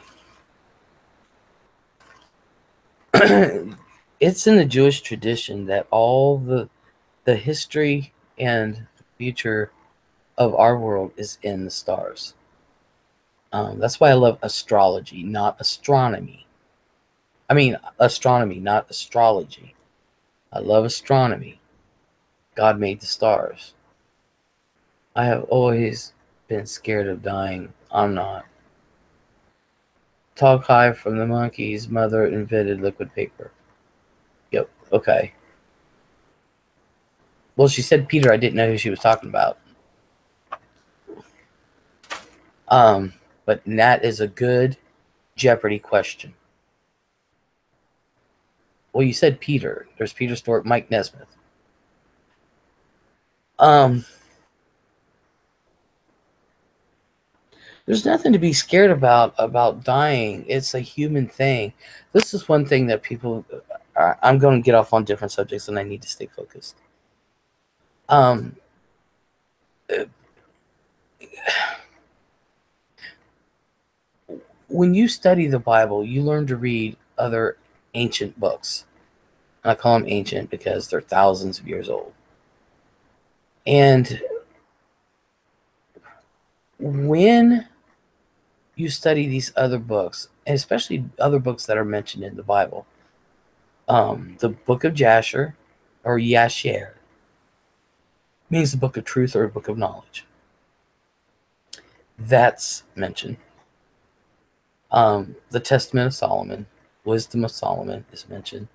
it's in the Jewish tradition that all the history and future of our world is in the stars. That's why I love astrology, not astronomy. I mean, astronomy, not astrology. I love astronomy. God made the stars. I have always been scared of dying. I'm not. Talk high from the monkeys. Mother invented liquid paper. Yep. Okay. Well, she said Peter. I didn't know who she was talking about. Um, but that is a good Jeopardy question. Well, you said Peter. There's Peter Stewart, Mike Nesmith. Um, there's nothing to be scared about dying. It's a human thing. This is one thing that people. I'm going to get off on different subjects, and I need to stay focused. Um, when you study the Bible, you learn to read other ancient books. And I call them ancient because they're thousands of years old. And when you study these other books, and especially other books that are mentioned in the Bible, the book of Jasher or Yasher means the book of truth or a book of knowledge. That's mentioned. The Testament of Solomon, Wisdom of Solomon is mentioned,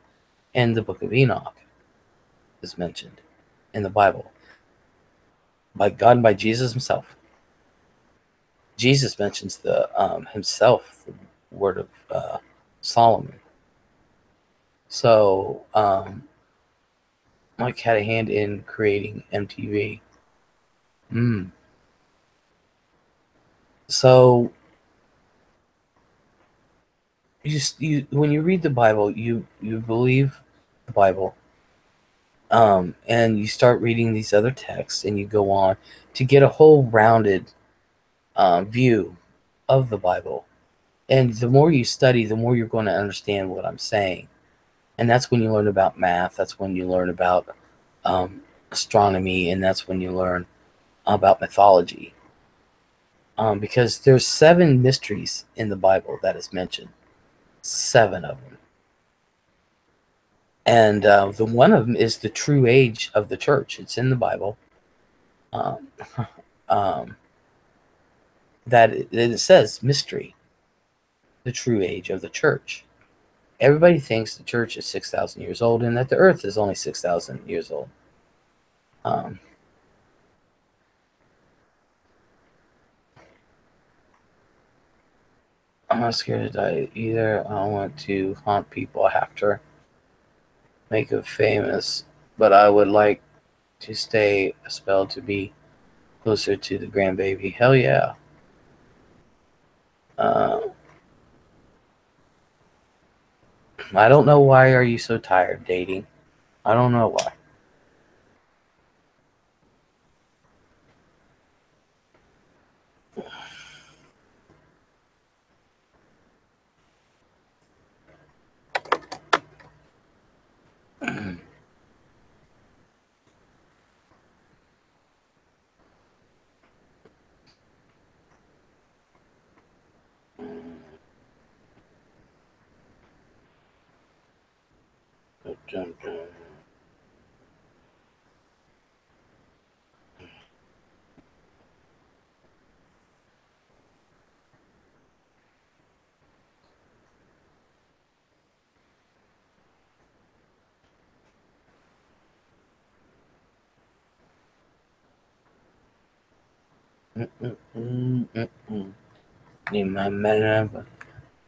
and the book of Enoch is mentioned in the Bible by God and by Jesus himself. Jesus mentions the himself, the word of Solomon. So Mike had a hand in creating MTV. So you when you read the Bible, you believe the Bible, and you start reading these other texts, and you go on to get a whole rounded view of the Bible. And the more you study, the more you're going to understand what I'm saying. And that's when you learn about math. That's when you learn about astronomy, and that's when you learn about mythology. Because there's 7 mysteries in the Bible that is mentioned, 7 of them, and the one of them is the true age of the church. It's in the Bible. Um, um, that it says mystery, the true age of the church. Everybody thinks the church is 6,000 years old and that the earth is only 6,000 years old. Um, I'm not scared to die either. I don't want to haunt people. I have to make it famous, but I would like to stay a spell to be closer to the grandbaby. Hell yeah. Uh, I don't know why are you so tired dating. I don't know why.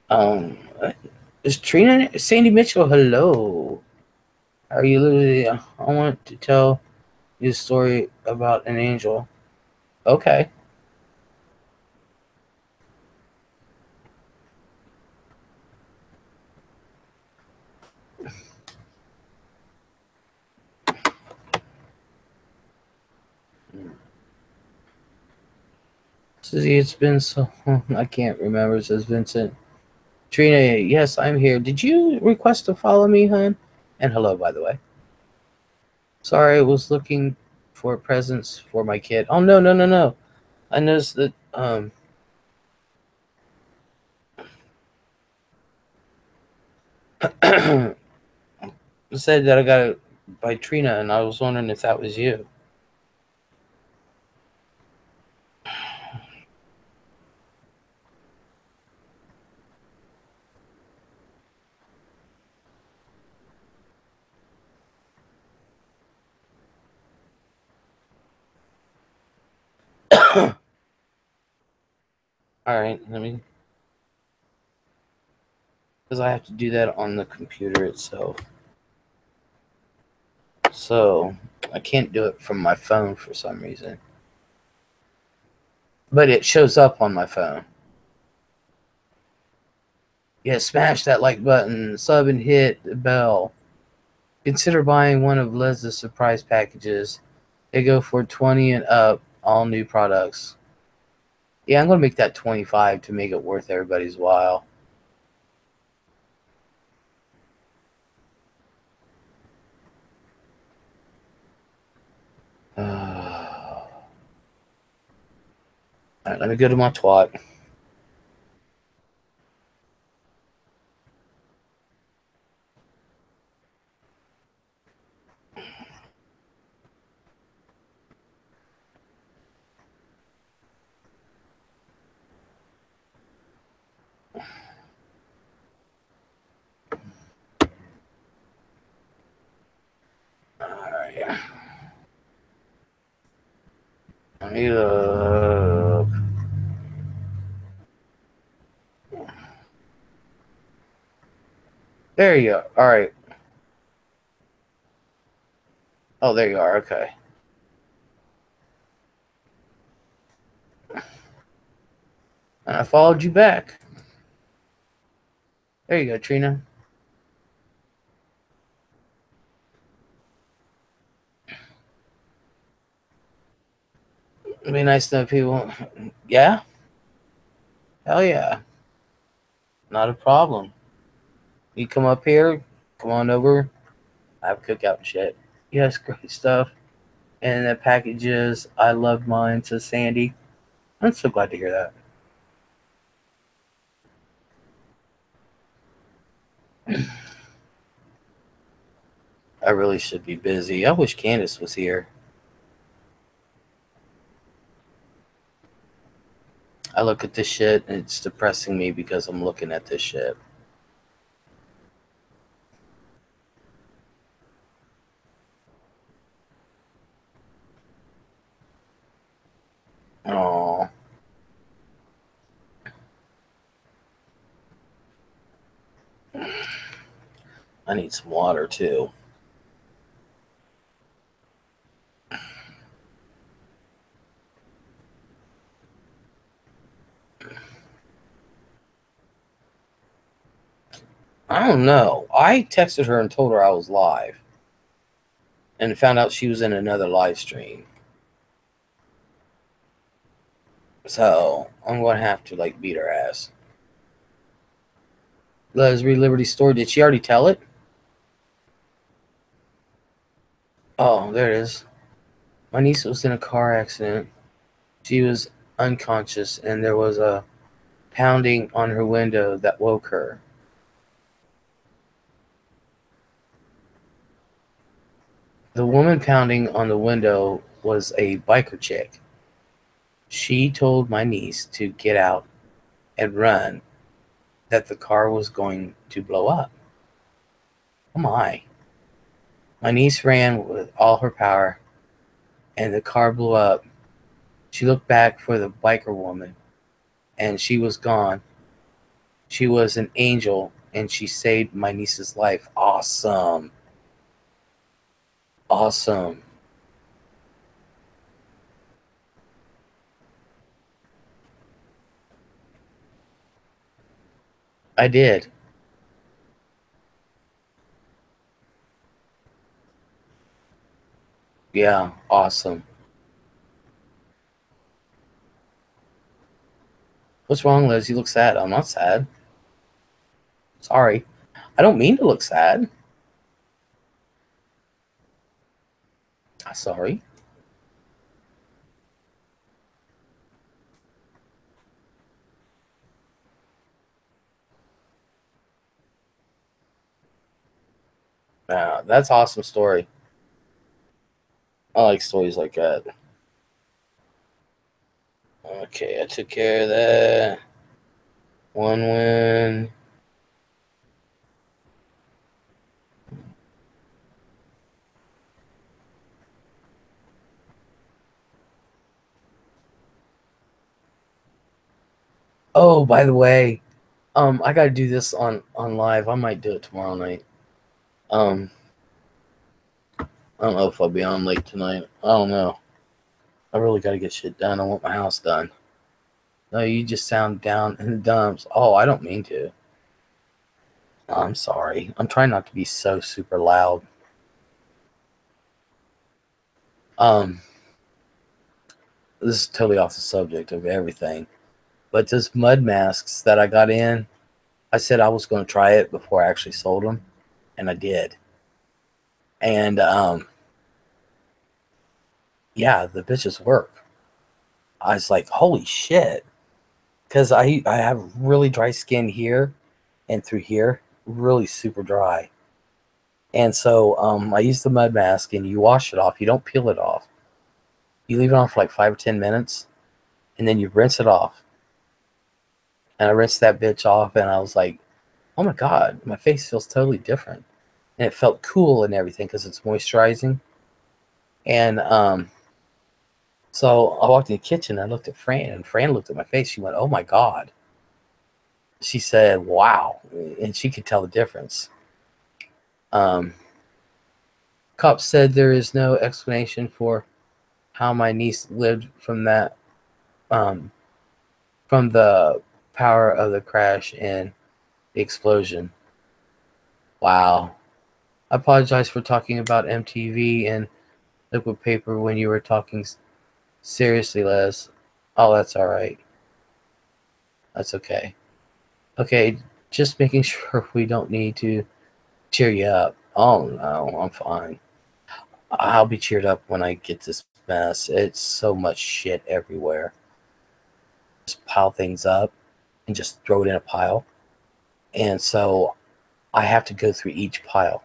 Um, is Trina Sandy Mitchell? Hello. Are you literally? I want to tell you a story about an angel. Okay. Susie, it's been so. I can't remember. It says Vincent Trina, yes, I'm here. Did you request to follow me, hun? And hello, by the way. Sorry, I was looking for presents for my kid. Oh, no, no, no, no. I noticed that, it said that I got it by Trina, and I was wondering if that was you. Alright, let me. Because I have to do that on the computer itself. So, I can't do it from my phone for some reason. But it shows up on my phone. Yeah, smash that like button, sub and hit the bell. Consider buying one of LEZLIE'S surprise packages. They go for 20 and up, all new products. Yeah, I'm going to make that 25 to make it worth everybody's while. Alright, let me go to my twat. Alright. Let me look. There you go. Alright. Oh, there you are. Okay. And I followed you back. There you go, Trina. It'd be nice to know people. Yeah? Hell yeah. Not a problem. You come up here, come on over. I have cookout and shit. Yes, great stuff. And the packages, I love mine, says Sandy. I'm so glad to hear that. I really should be busy. I wish Candace was here. I look at this shit and it's depressing me because I'm looking at this shit. Oh, I need some water too. I don't know. I texted her and told her I was live and found out she was in another live stream. So I'm going to have to like beat her ass. Leslie Liberty Store. Did she already tell it? Oh, there it is. My niece was in a car accident. She was unconscious and there was a pounding on her window that woke her. The woman pounding on the window was a biker chick. She told my niece to get out and run, that the car was going to blow up. Oh my. My niece ran with all her power and the car blew up. She looked back for the biker woman and she was gone. She was an angel and she saved my niece's life. Awesome. Awesome. I did. Yeah, awesome. What's wrong, Liz? You look sad. I'm not sad. Sorry. I don't mean to look sad. Sorry. That's awesome story. I like stories like that. Okay, I took care of that. One win. Oh, by the way, I gotta do this on live. I might do it tomorrow night. I don't know if I'll be on late tonight. I don't know. I really gotta get shit done. I want my house done. No, you just sound down in the dumps. Oh, I don't mean to. I'm sorry. I'm trying not to be so super loud. Um, this is totally off the subject of everything. But those mud masks that I got in, I said I was going to try it before I actually sold them, and I did. And yeah, the bitches work. I was like, holy shit, because I have really dry skin here and through here, really super dry. And so I use the mud mask, and you wash it off. You don't peel it off. You leave it on for like 5 or 10 minutes, and then you rinse it off. And I rinsed that bitch off, and I was like, oh my god, my face feels totally different. And it felt cool and everything because it's moisturizing. And so I walked in the kitchen, I looked at Fran, and Fran looked at my face. She went, oh my god. She said, wow. And she could tell the difference. Cop said there is no explanation for how my niece lived from that, from the power of the crash and the explosion. Wow. I apologize for talking about MTV and liquid paper when you were talking seriously, Les. Oh, that's all right. That's okay. Okay, just making sure we don't need to cheer you up. Oh no, I'm fine. I'll be cheered up when I get this mess. It's so much shit everywhere. Just pile things up and just throw it in a pile. And so I have to go through each pile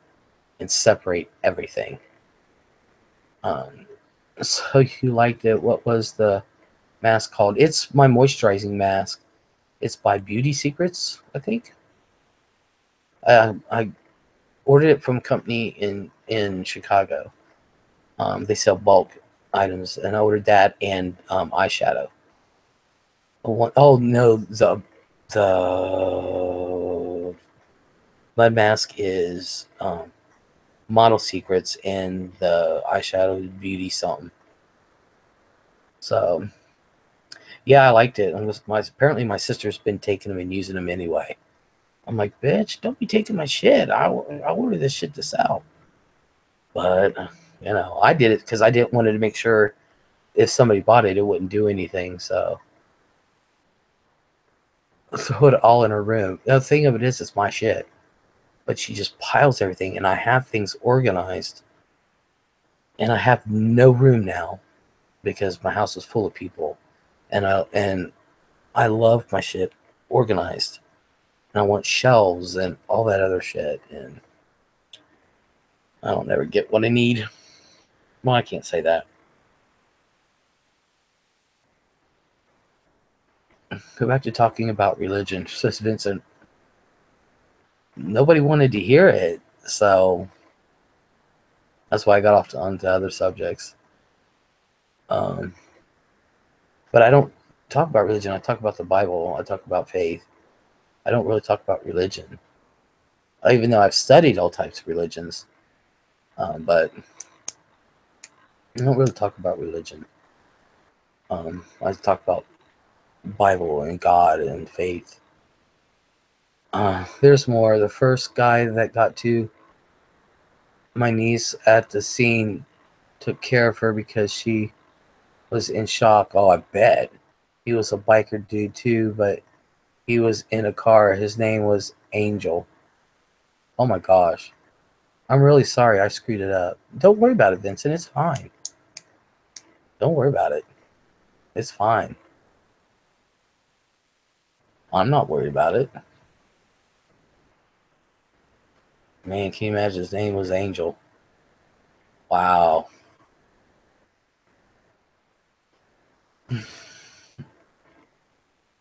and separate everything. Um, so you liked it. What was the mask called? It's my moisturizing mask. It's by Beauty Secrets, I think. I ordered it from a company in Chicago. They sell bulk items, and I ordered that and eyeshadow. Oh no, the mud mask is Model Secrets, and the eyeshadow is Beauty something. So yeah, I liked it. Apparently my sister's been taking them and using them anyway. I'm like, bitch, don't be taking my shit. I ordered this shit to sell. But I did it because I didn't wanted to make sure if somebody bought it, it wouldn't do anything. So throw it all in her room. The thing of it is, it's my shit. But she just piles everything, and I have things organized, and I have no room now because my house is full of people, and I love my shit organized, and I want shelves and all that other shit, and I don't ever get what I need. Well, I can't say that. Go back to talking about religion, says Vincent. Nobody wanted to hear it, so that's why I got off onto other subjects. But I don't talk about religion. I talk about the Bible. I talk about faith. I don't really talk about religion, even though I've studied all types of religions. But I don't really talk about religion. I talk about Bible and God and faith. There's more. The first guy that got to my niece at the scene took care of her because she was in shock. Oh, I bet. He was a biker dude too, but he was in a car. His name was Angel. Oh my gosh. I'm really sorry I screwed it up. Don't worry about it, Vincent. It's fine. Don't worry about it. It's fine. I'm not worried about it. Man, can you imagine his name was Angel? Wow.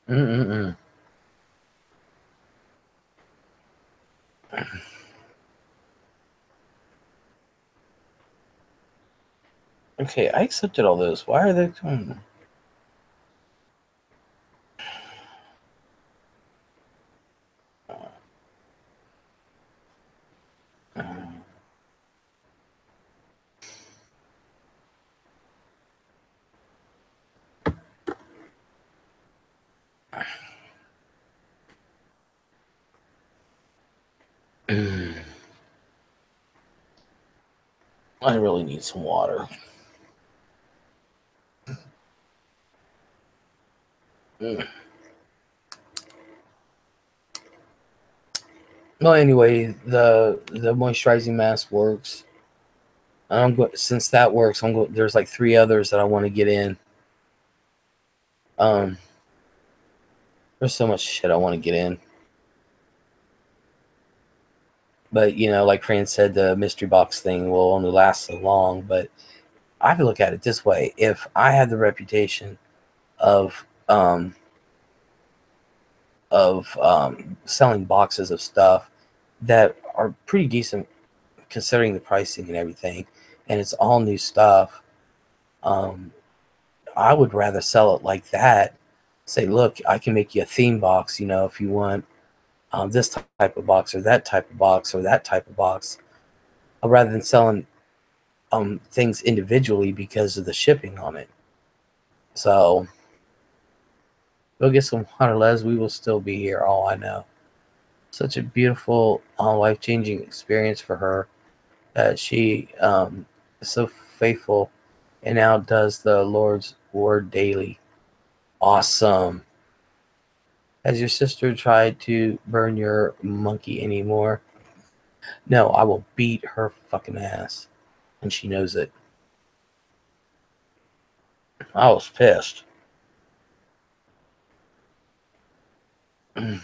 Mm-mm-mm. Okay, I accepted all those. Why are they coming? I really need some water. Mm. Well, anyway, the moisturizing mask works. Since that works, there's like 3 others that I want to get in. Um, there's so much shit I want to get in. But like Fran said, the mystery box thing will only last so long. But I look at it this way: if I had the reputation of selling boxes of stuff that are pretty decent considering the pricing and everything, and it's all new stuff, um, I would rather sell it like that. Say, look, I can make you a theme box, if you want this type of box or that type of box or that type of box, rather than selling things individually because of the shipping on it. So go get some water, Les. We will still be here. All I know. Such a beautiful, life-changing experience for her. She is so faithful and now does the Lord's word daily. Awesome. Has your sister tried to burn your monkey anymore? No, I will beat her fucking ass. And she knows it. I was pissed. Get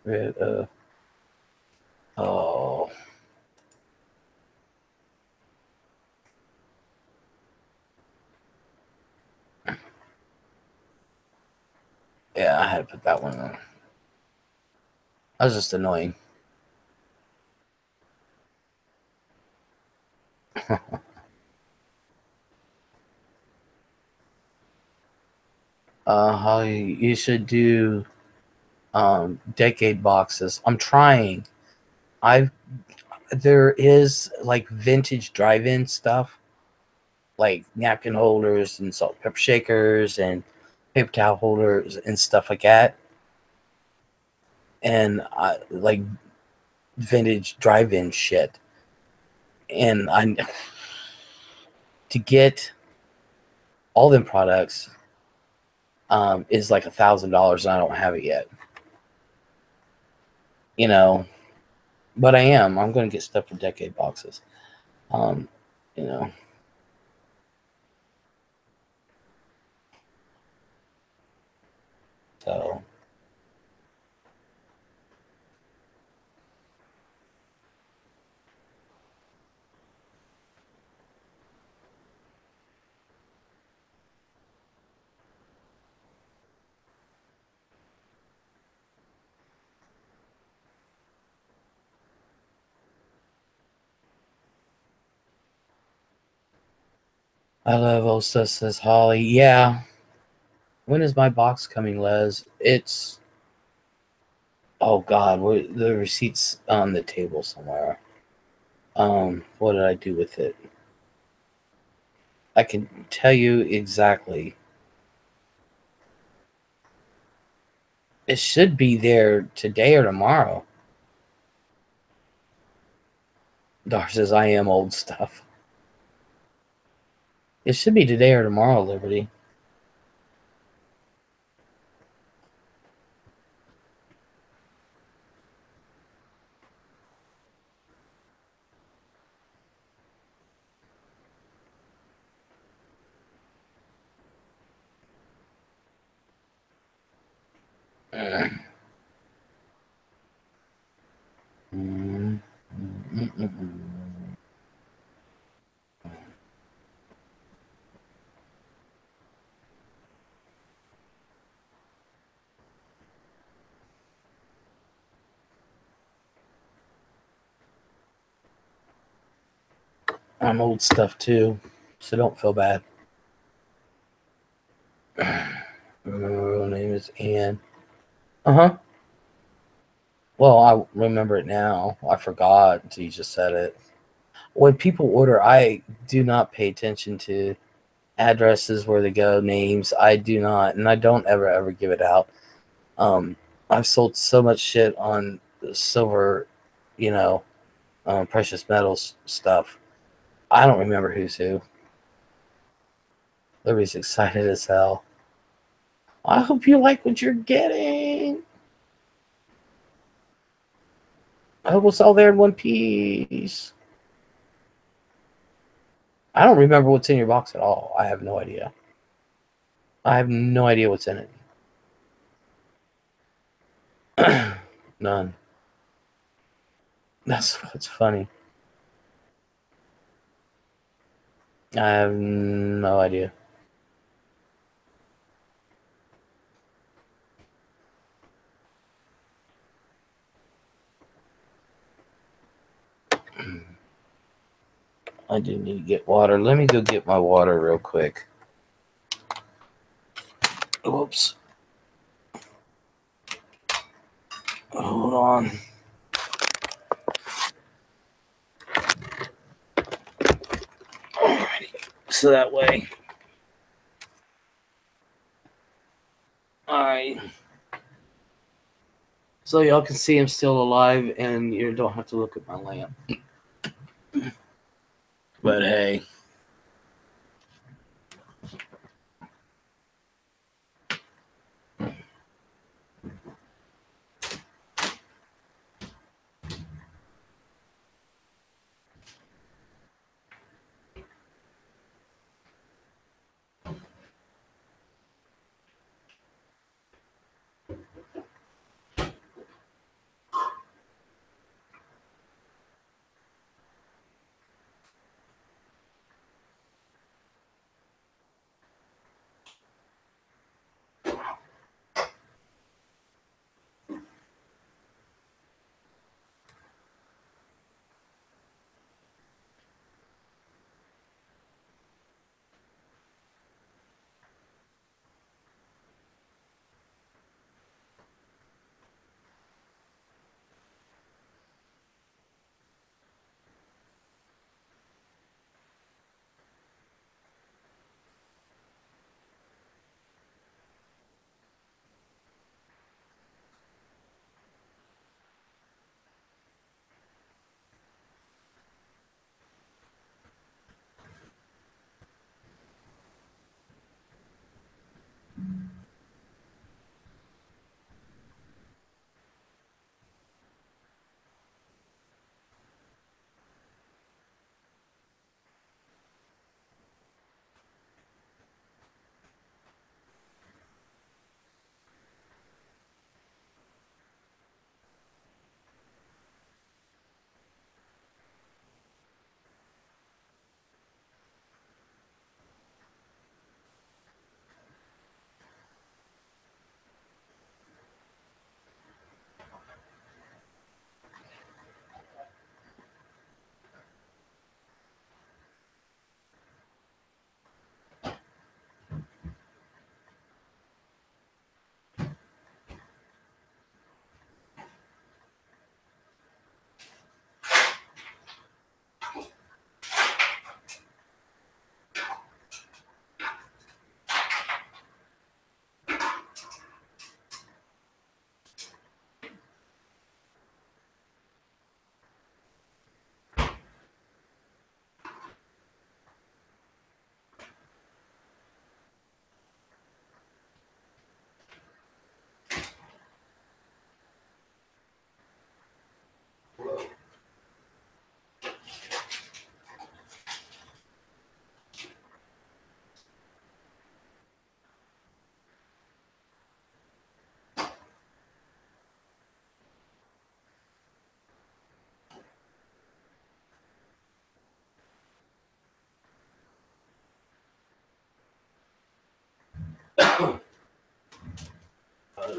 rid of. Oh. Yeah, I had to put that one on. That was just annoying. How you should do decade boxes. I'm trying. I've There is like vintage drive-in stuff, like napkin holders and salt and pepper shakers and paper towel holders and stuff like that, and like vintage drive-in shit. And I to get all them products is like $1,000, and I don't have it yet. You know, but I'm going to get stuff for decade boxes. Um, you know, so I love Osa, says Holly. Yeah. When is my box coming, Les? It's oh God, the receipt's on the table somewhere. What did I do with it? I can tell you exactly. It should be there today or tomorrow. Dar says I am old stuff. It should be today or tomorrow, Liberty. I'm old stuff too, so don't feel bad. Her name is Anne. Uh huh. Well, I remember it now. I forgot until you just said it. When people order, I do not pay attention to addresses, where they go, names. I do not, and I don't ever give it out. Um, I've sold so much shit on silver, you know, precious metals stuff. I don't remember who's who. Everybody's excited as hell. I hope you like what you're getting. I hope it's all there in one piece. I don't remember what's in your box at all. I have no idea. I have no idea what's in it. None. That's what's funny. I have no idea. I do need to get water. Let me go get my water real quick. Whoops. Hold on. Alrighty. So that way. Alright. So y'all can see I'm still alive and you don't have to look at my lamp. But hey.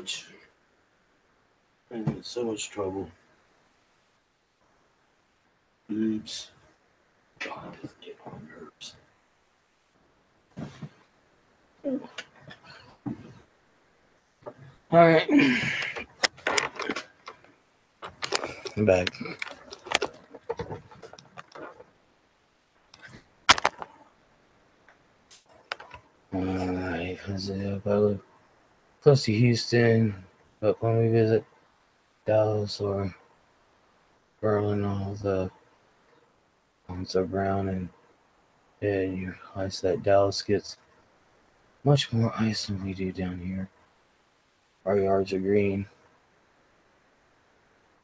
much. I'm in so much trouble. Oops. God, this get on nerves. Alright. I'm back. Alright, because I live close to Houston, but when we visit Dallas or Berlin, all the homes are brown, and you ice that Dallas gets much more ice than we do down here. Our yards are green.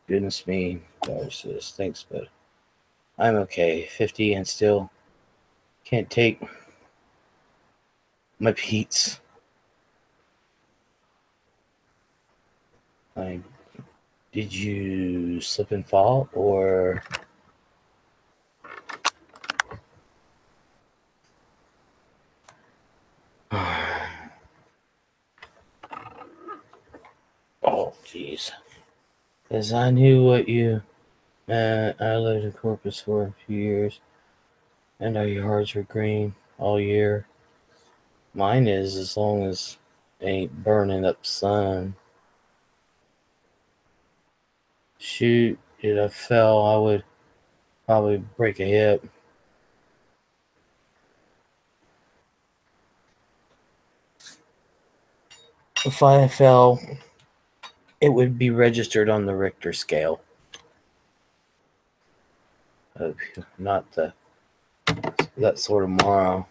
Goodness me, daughter says thanks, but I'm okay. 50 and still can't take my Pete's. Like, did you slip and fall, or oh jeez, because I knew what you meant. I lived in Corpus for a few years, and our yards were green all year. Mine is, as long as it ain't burning up sun. Shoot, if I fell, I would probably break a hip. If I fell, it would be registered on the Richter scale. Not that sort of morrow.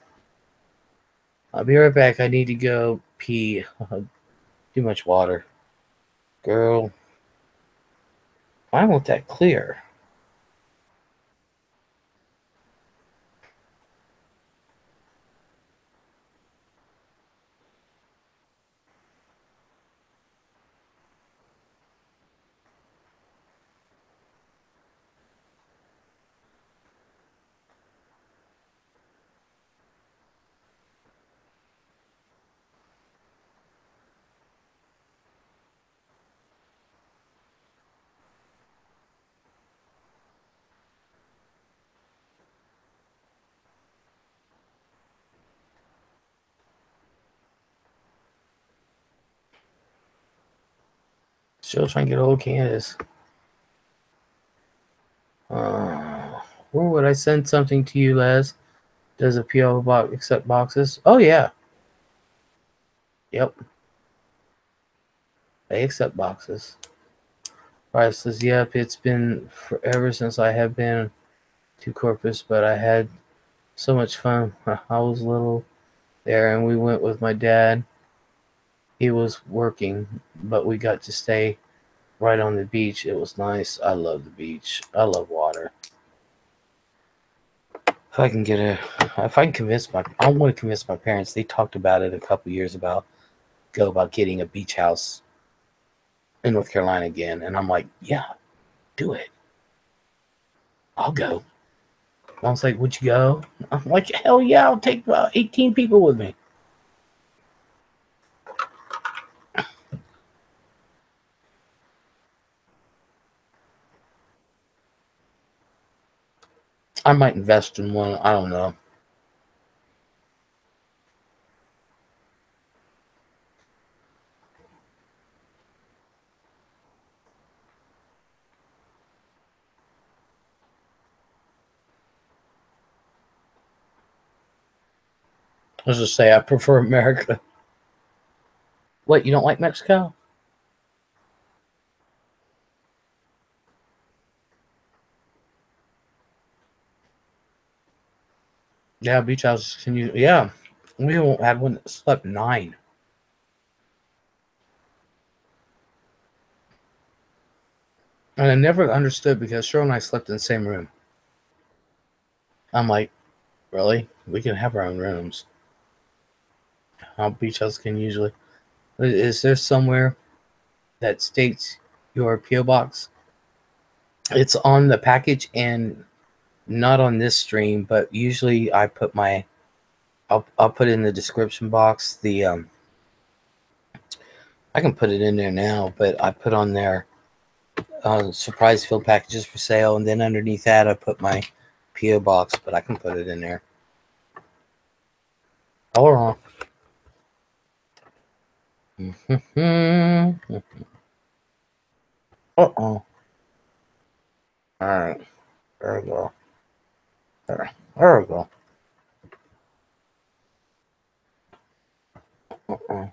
I'll be right back. I need to go pee. Too much water. Girl, why won't that clear? Still trying to get old Candace. Where would I send something to you, Les? Does a PO box accept boxes? Oh, yeah. Yep. They accept boxes. Bryce says, yep, it's been forever since I have been to Corpus, but I had so much fun when I was little there, and we went with my dad. He was working, but we got to stay right on the beach. It was nice. I love the beach. I love water. If I can convince I want to convince my parents. They talked about it a couple years about getting a beach house in North Carolina again, and I'm like, yeah, do it. I'll go. Mom's like, would you go? I'm like, hell yeah, I'll take about 18 people with me. I might invest in one. I don't know. Let's just say I prefer America. What, you don't like Mexico? Yeah, beach houses can use. Yeah, we had one that slept 9. And I never understood because Cheryl and I slept in the same room. I'm like, really? We can have our own rooms. How beach houses can usually. Is there somewhere that states your PO box? It's on the package and not on this stream, but usually I put I'll put in the description box I can put it in there now, but I put on there surprise field packages for sale, and then underneath that I put my PO box, but I can put it in there. Hold on. Uh-oh. Alright. There we go. There we go. Uh-oh.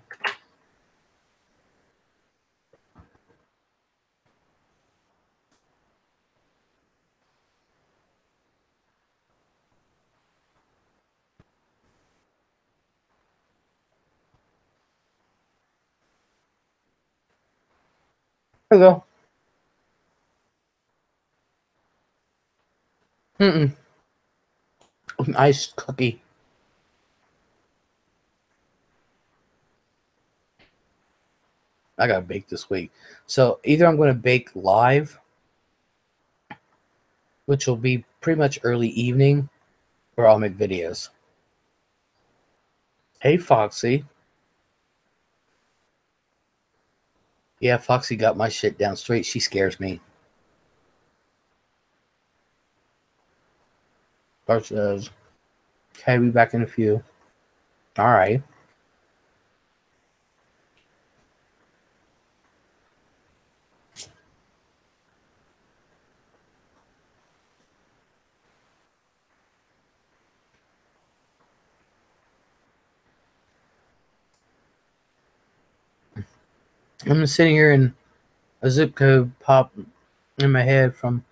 There we go. Nice cookie. I gotta bake this week. So either I'm going to bake live, which will be pretty much early evening, or I'll make videos. Hey, Foxy. Yeah, Foxy got my shit down straight. She scares me. Bart says, okay, be back in a few. All right. I'm sitting here and a zip code popped in my head from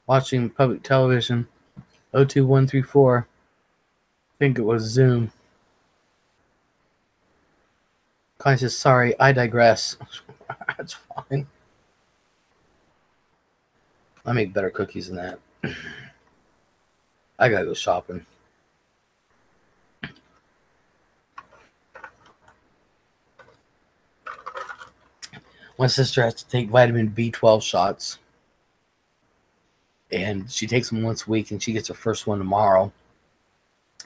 watching public television. 02134. I think it was Zoom. Connie says, sorry, I digress. That's fine. I make better cookies than that. I gotta go shopping. My sister has to take vitamin B12 shots. And she takes them once a week, and she gets her first one tomorrow.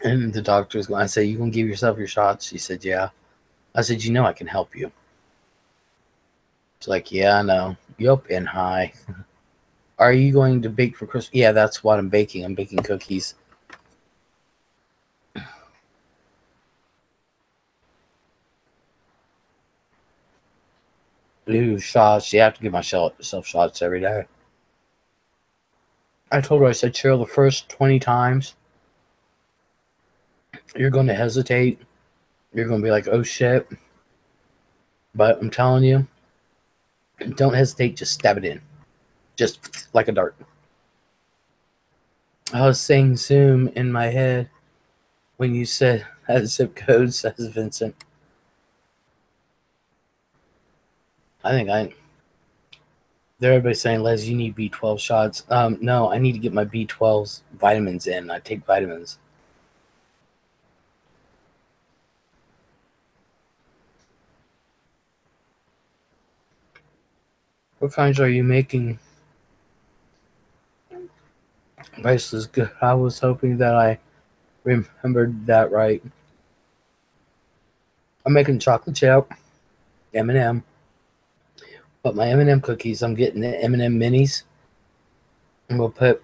And the doctor's going, I said, you gonna give yourself your shots? She said, yeah. I said, you know I can help you. She's like, yeah, I know. Yup, and hi. Are you going to bake for Christmas? Yeah, that's what I'm baking. I'm baking cookies. Ooh, shots. You have to give myself shots every day. I told her, I said, Cheryl, the first 20 times, you're going to hesitate. You're going to be like, oh, shit. But I'm telling you, don't hesitate. Just stab it in. Just like a dart. I was saying Zoom in my head when you said that zip code, says Vincent. Everybody's saying, Les, you need B12 shots. No, I need to get my B12's vitamins in. I take vitamins. What kinds are you making? Rice is good. I was hoping that I remembered that right. I'm making chocolate chip, M&M. But my M&M cookies, I'm getting the M&M minis. And we'll put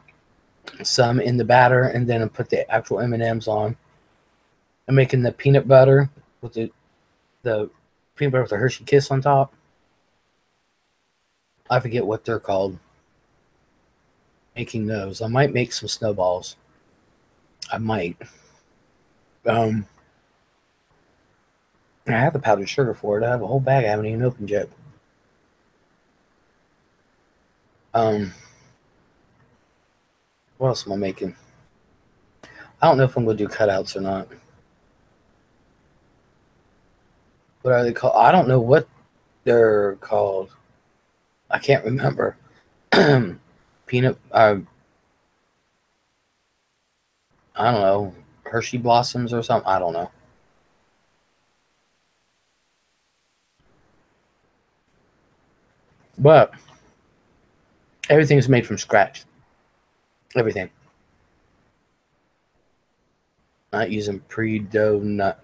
some in the batter, and then I'll put the actual M&Ms on. I'm making the peanut butter with the peanut butter with the Hershey Kiss on top. I forget what they're called. Making those. I might make some snowballs. I might. I have the powdered sugar for it. I have a whole bag I haven't even opened yet. What else am I making? I don't know if I'm going to do cutouts or not. What are they called? I don't know what they're called. I can't remember. Peanut, I don't know, Hershey Blossoms or something. I don't know. But everything is made from scratch. Everything. Not using pre-dough,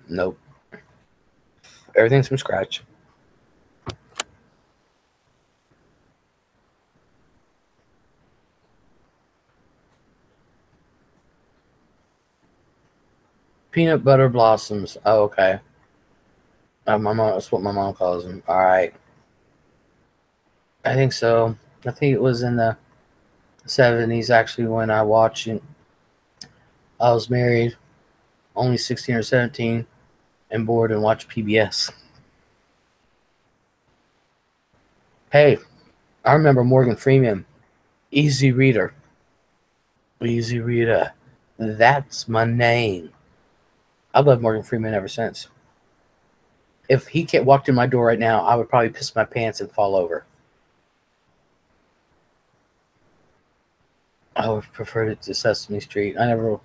nope. Everything's from scratch. Peanut butter blossoms. Oh, okay. My mom. That's what my mom calls them. All right. I think so. I think it was in the 70s actually when I watched it. I was married, only 16 or 17, and bored and watched PBS. Hey, I remember Morgan Freeman. Easy Reader. Easy Reader. That's my name. I've loved Morgan Freeman ever since. If he walked in my door right now, I would probably piss my pants and fall over. I would prefer it to Sesame Street. I never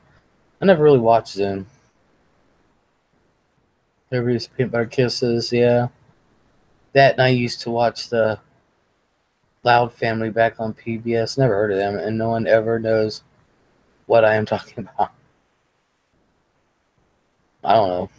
really watched them. Everybody's Peanut Butter Kisses, yeah. That and I used to watch the Loud Family back on PBS. Never heard of them, and no one ever knows what I am talking about. I don't know.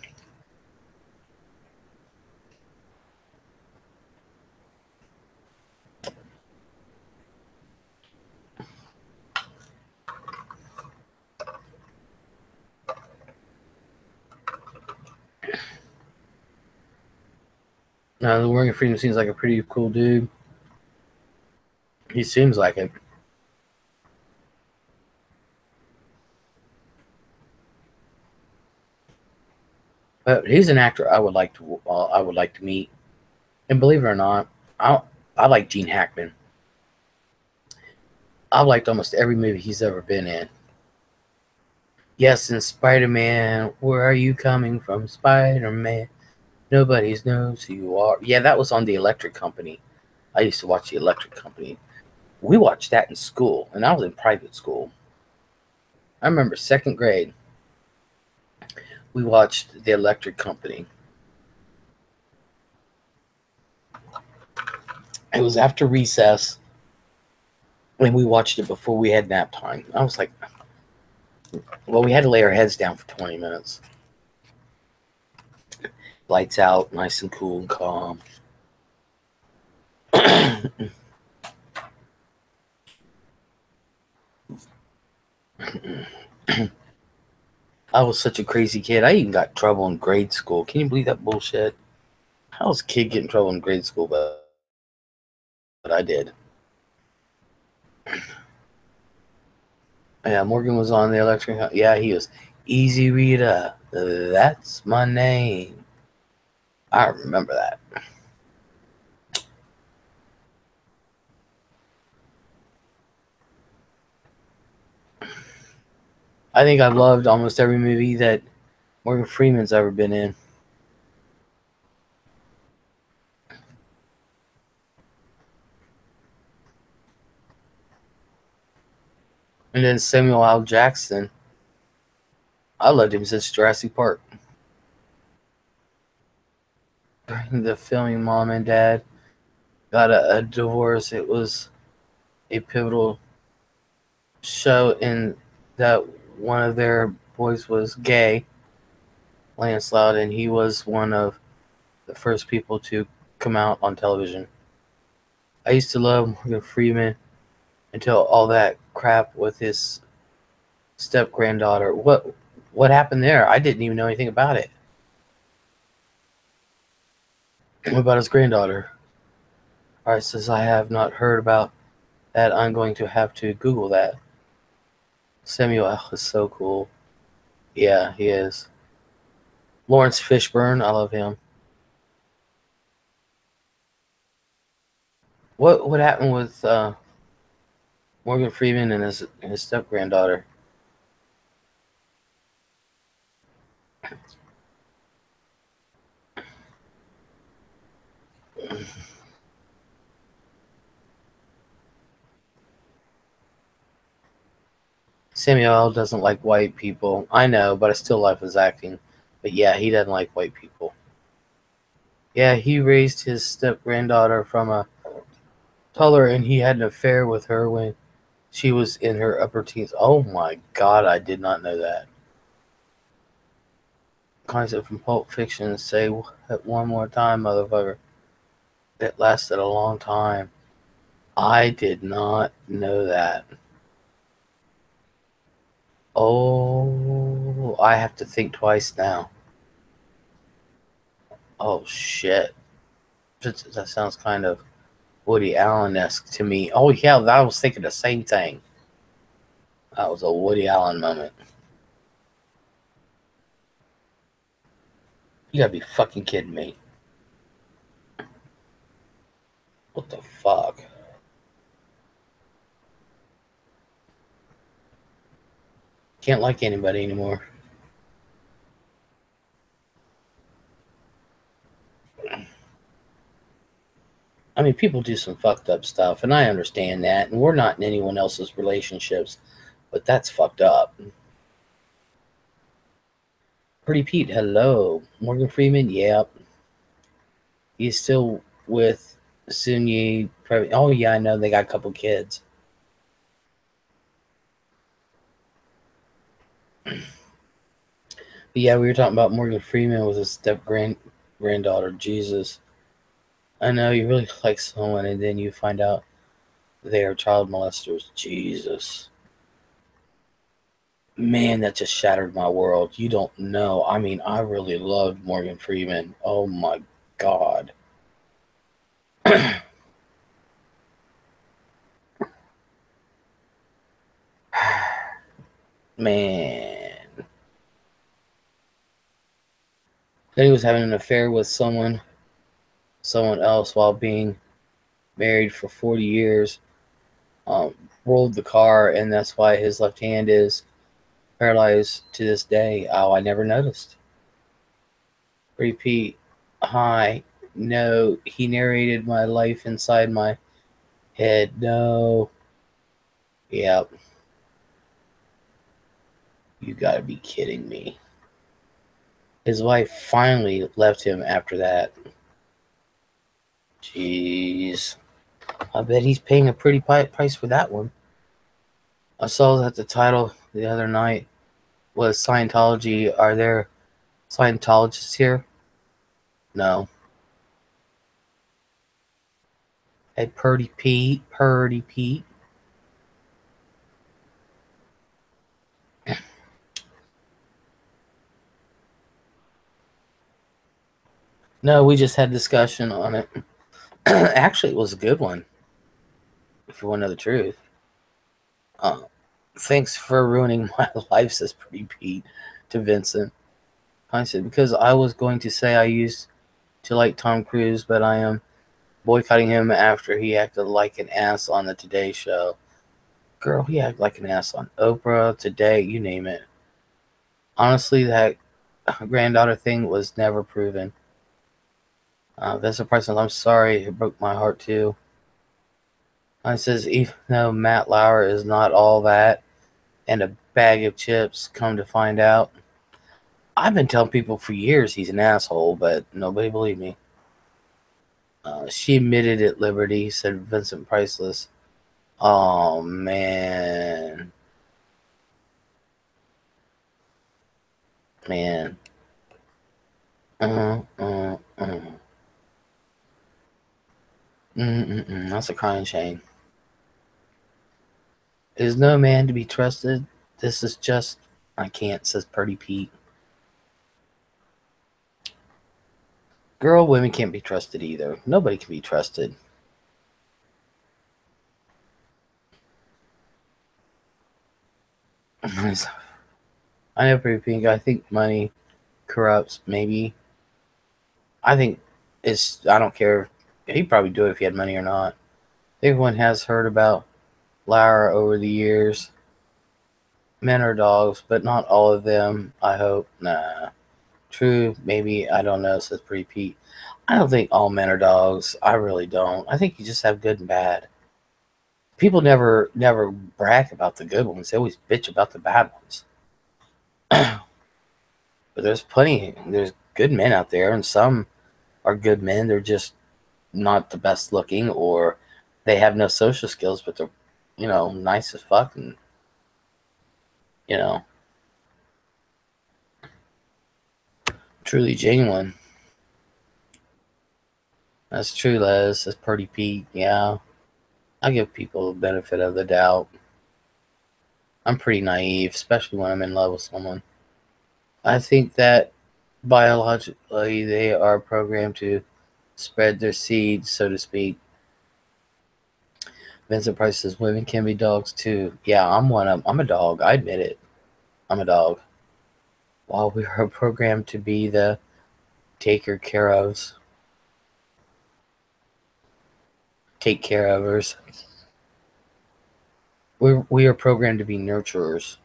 The Morgan Freeman seems like a pretty cool dude. He seems like it. But he's an actor I would like to meet. And believe it or not, I like Gene Hackman. I've liked almost every movie he's ever been in. Yes, in Spider-Man, where are you coming from, Spider-Man? Nobody knows who you are. Yeah, that was on the Electric Company. I used to watch the Electric Company. We watched that in school, and I was in private school. I remember second grade, we watched the Electric Company. It was after recess, and we watched it before we had nap time. I was like, well, we had to lay our heads down for 20 minutes. Lights out, nice and cool and calm. I was such a crazy kid. I even got in trouble in grade school. Can you believe that bullshit? How was a kid get in trouble in grade school? But I did. Yeah, Morgan was on the Electric. Yeah, he was. Easy Reader. That's my name. I remember that. I think I've loved almost every movie that Morgan Freeman's ever been in. And then Samuel L. Jackson. I loved him since Jurassic Park. During the filming, mom and dad got a divorce. It was a pivotal show in that one of their boys was gay, Lancelot, and he was one of the first people to come out on television. I used to love Morgan Freeman until all that crap with his step granddaughter. What happened there? I didn't even know anything about it. What about his granddaughter? Alright, since I have not heard about that, I'm going to have to Google that. Samuel L. is so cool. Yeah, he is. Lawrence Fishburne, I love him. What happened with Morgan Freeman and his step granddaughter? Samuel L. doesn't like white people. I know, but I still love his acting. But yeah, he doesn't like white people. Yeah, he raised his step granddaughter from a toddler, and he had an affair with her when she was in her upper teens. Oh my god, I did not know that. Concept from Pulp Fiction. Say it one more time, motherfucker. It lasted a long time. I did not know that. Oh, Oh, I have to think twice now. Oh, shit. That sounds kind of Woody Allen-esque to me. Oh, yeah, I was thinking the same thing. That was a Woody Allen moment. You gotta be fucking kidding me. What the fuck? Can't like anybody anymore. I mean, people do some fucked up stuff, and I understand that, and we're not in anyone else's relationships, but that's fucked up. Pretty Pete, hello. Morgan Freeman, yep. He's still with Sunyi. Oh, yeah, I know they got a couple kids. But yeah, we were talking about Morgan Freeman with his granddaughter. Jesus. I know you really like someone, and then you find out they are child molesters. Jesus. Man, that just shattered my world. You don't know. I mean, I really loved Morgan Freeman. Oh my God. Man. Then he was having an affair with someone else while being married for 40 years. Rolled the car, and that's why his left hand is paralyzed to this day. Oh, I never noticed. Repeat. Hi. No, he narrated my life inside my head. No. Yep. You gotta be kidding me. His wife finally left him after that. Jeez. I bet he's paying a pretty price for that one. I saw that the title the other night was Scientology. Are there Scientologists here? No. Hey, Purdy Pete. No, we just had discussion on it. Actually, it was a good one, if you want to know the truth. Thanks for ruining my life, says Pretty Pete to Vincent. I said, because I was going to say I used to like Tom Cruise, but I am boycotting him after he acted like an ass on the Today Show. Girl, he acted like an ass on Oprah, Today, you name it. Honestly, that granddaughter thing was never proven. That's a person. I'm sorry, it broke my heart too. I says, even though Matt Lauer is not all that and a bag of chips, come to find out, I've been telling people for years he's an asshole, but nobody believed me. She admitted at Liberty, said Vincent Priceless. Oh, man. Man. That's a crying shame. Is no man to be trusted. This is just, I can't, says Purdy Pete. Girl, women can't be trusted either. Nobody can be trusted. I know Pretty Pink. I think money corrupts, maybe. I think I don't care. He'd probably do it if he had money or not. Everyone has heard about Lara over the years. Men are dogs, but not all of them, I hope. Nah. True, maybe, I don't know, says Pretty Pete. I don't think all men are dogs. I really don't. I think you just have good and bad. People never brag about the good ones. They always bitch about the bad ones. But there's good men out there, and some are good men. They're just not the best looking, or they have no social skills, but they're, nice as fuck, and, truly genuine. That's true, Les. That's Pretty Pete. Yeah. I give people the benefit of the doubt. I'm pretty naive, especially when I'm in love with someone. I think that biologically they are programmed to spread their seed, so to speak. Vincent Price says women can be dogs too. Yeah, I'm one of them. I'm a dog. I admit it. I'm a dog. While we are programmed to be the taker care ofs, take care ofers, we are programmed to be nurturers.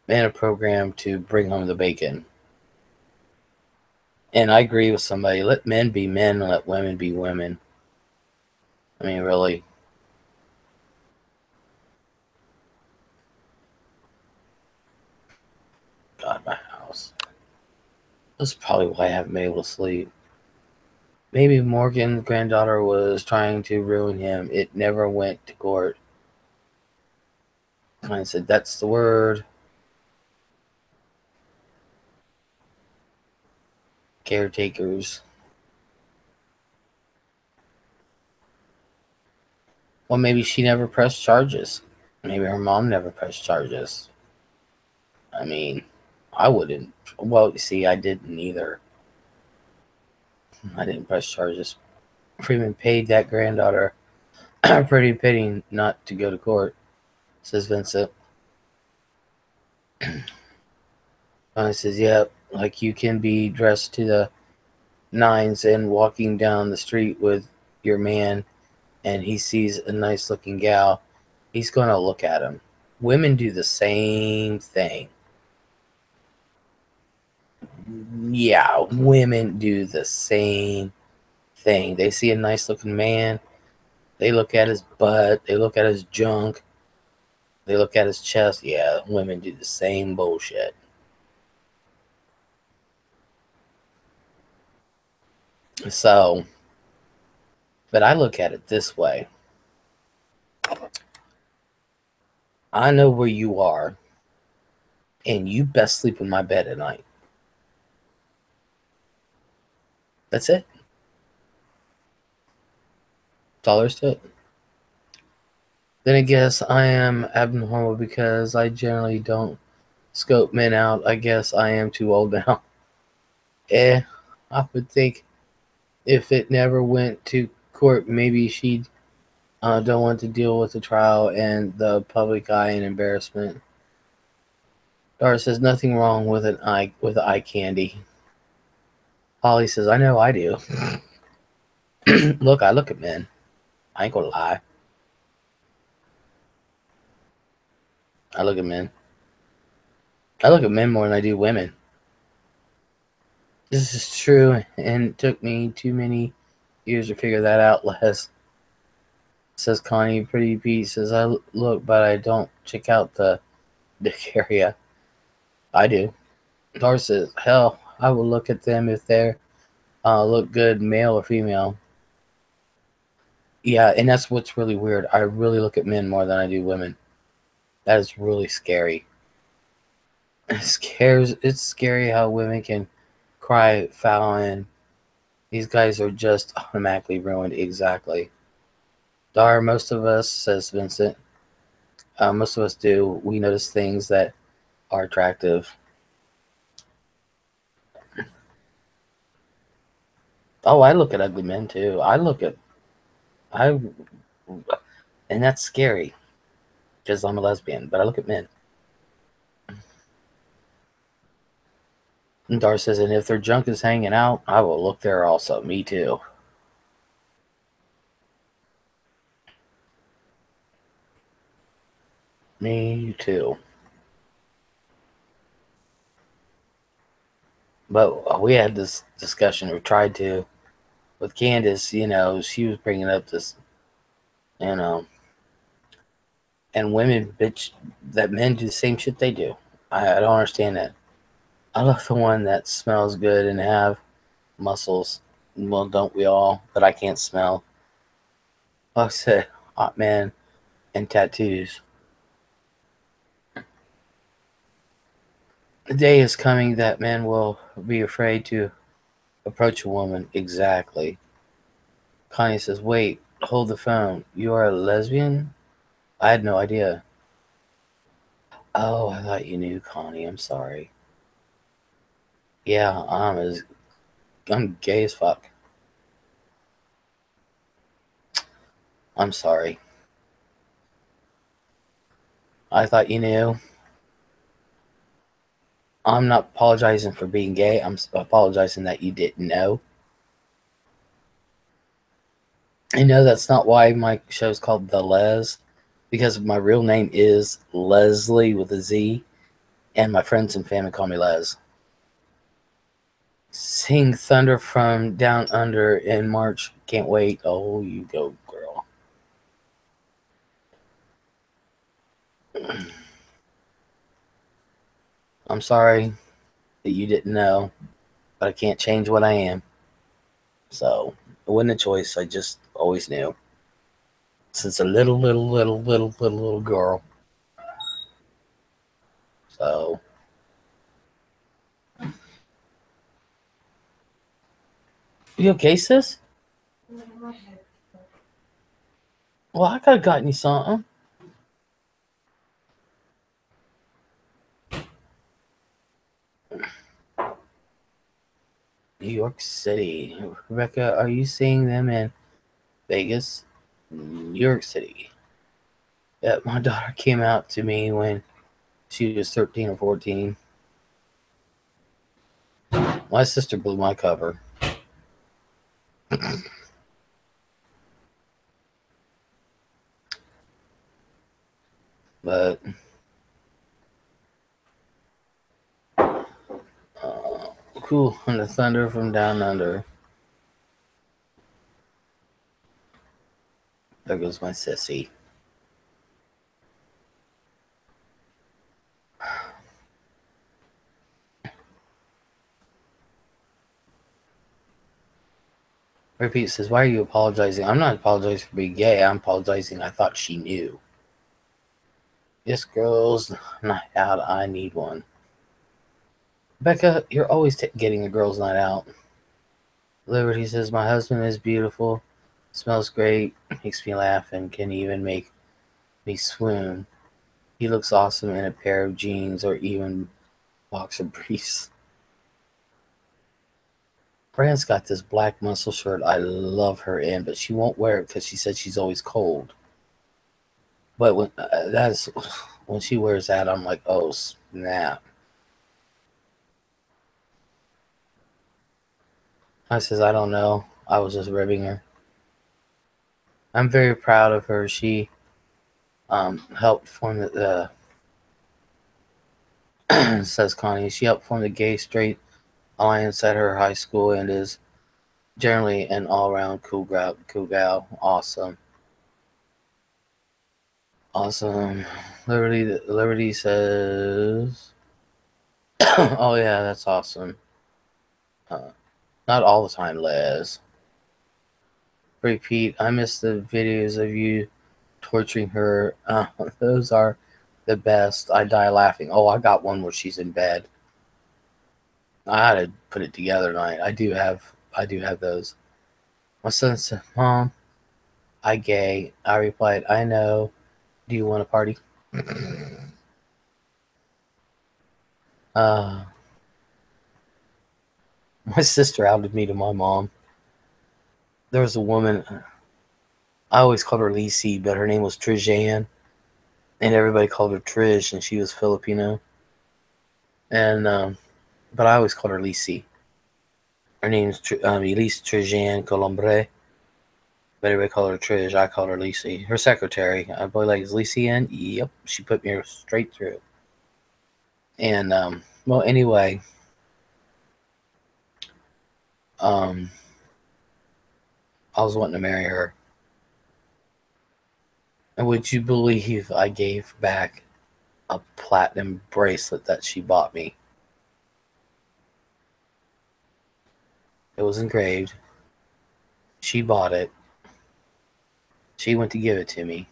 Men are programmed to bring home the bacon. And I agree with somebody. Let men be men and let women be women. I mean, really. God, my house. That's probably why I haven't been able to sleep. Maybe Morgan's granddaughter was trying to ruin him. It never went to court. I said, that's the word. Caretakers. Well, maybe she never pressed charges. Maybe her mom never pressed charges. I mean, I wouldn't. Well, you see, I didn't either. I didn't press charges. Freeman paid that granddaughter a pretty penny not to go to court, says Vincent. I says, yeah, like you can be dressed to the nines and walking down the street with your man and he sees a nice looking gal, he's going to look at him. Women do the same thing. Yeah, women do the same thing. They see a nice looking man, they look at his butt, they look at his junk, they look at his chest. Yeah, women do the same bullshit. So, but I look at it this way. I know where you are, and you best sleep in my bed at night. That's it. That's all there is to it. Then I guess I am abnormal because I generally don't scope men out. I guess I am too old now. I would think if it never went to court, maybe she'd don't want to deal with the trial and the public eye and embarrassment. Dara says nothing wrong with eye candy. Holly says I know I do. Look, I look at men. I ain't gonna lie. I look at men. I look at men more than I do women. This is true, and it took me too many years to figure that out, Les. Says Connie. Pretty Pete says, I look, but I don't check out the dick area. I do. Dora says, hell, I will look at them if they're look good, male or female. Yeah, and that's what's really weird. I really look at men more than I do women. That is really scary. It's scary how women can cry foul and these guys are just automatically ruined. Exactly. Dar, most of us, says Vincent, most of us do. We notice things that are attractive. Oh, I look at ugly men too. I, and that's scary because I'm a lesbian, but I look at men. And Dar says, and if their junk is hanging out, I will look there also. Me too. Me too. But we had this discussion, or tried to, with Candace. You know, she was bringing up this, you know, and women bitch that men do the same shit they do. I don't understand that. I love the one that smells good and have muscles. Well, don't we all? But I can't smell. Like I said, hot man and tattoos. The day is coming that men will be afraid to approach a woman. Exactly. Connie says, wait, hold the phone. You are a lesbian? I had no idea. Oh, I thought you knew, Connie. I'm sorry. Yeah, I'm gay as fuck. I'm sorry. I thought you knew. I'm not apologizing for being gay. I'm apologizing that you didn't know. I know that's not why my show's called The Les, because my real name is Leslie with a Z, and my friends and family call me Les. Sing Thunder from Down Under in March. Can't wait. Oh, you go, girl. I'm sorry that you didn't know, but I can't change what I am. So it wasn't a choice. I just always knew. Since a little girl. So, you okay, sis? Well, I could have gotten you something. New York City. Rebecca, are you seeing them in Vegas? New York City. Yeah, my daughter came out to me when she was 13 or 14. My sister blew my cover. But, cool. And the thunder from down under. There goes my sissy. Repeat says, why are you apologizing? I'm not apologizing for being gay. I'm apologizing. I thought she knew. Yes, girls, night out. I need one. Becca, you're always getting a girls' night out. Liberty says, my husband is beautiful, smells great, makes me laugh, and can even make me swoon. He looks awesome in a pair of jeans or even boxer briefs. Brand's got this black muscle shirt I love her in, but she won't wear it because she said she's always cold. But when she wears that, I'm like, oh snap. I says, I don't know. I was just ribbing her. I'm very proud of her. She helped form the says Connie. She helped form the Gay Straight Alliance at her high school and is generally an all-around cool gal. Awesome. Awesome. Liberty says, oh yeah, that's awesome. Not all the time, Les. Repeat, I miss the videos of you torturing her. Those are the best. I die laughing. Oh, I got one where she's in bed. I had to put it together tonight. I do have those. My son said, Mom, I gay. I replied, I know. Do you want a party? uh, my sister outed me to my mom. There was a woman, I always called her Lisi, but her name was Trijan, and everybody called her Trish, and she was Filipino. And but I always called her Lisi. Her name's Elise Trijan Colombre, but everybody called her Trish. I called her Lisi. Her secretary, I boy like, is Lisi in? Yep, she put me straight through. And well, anyway, um, I was wanting to marry her. And would you believe I gave back a platinum bracelet that she bought me? It was engraved. She bought it. She went to give it to me.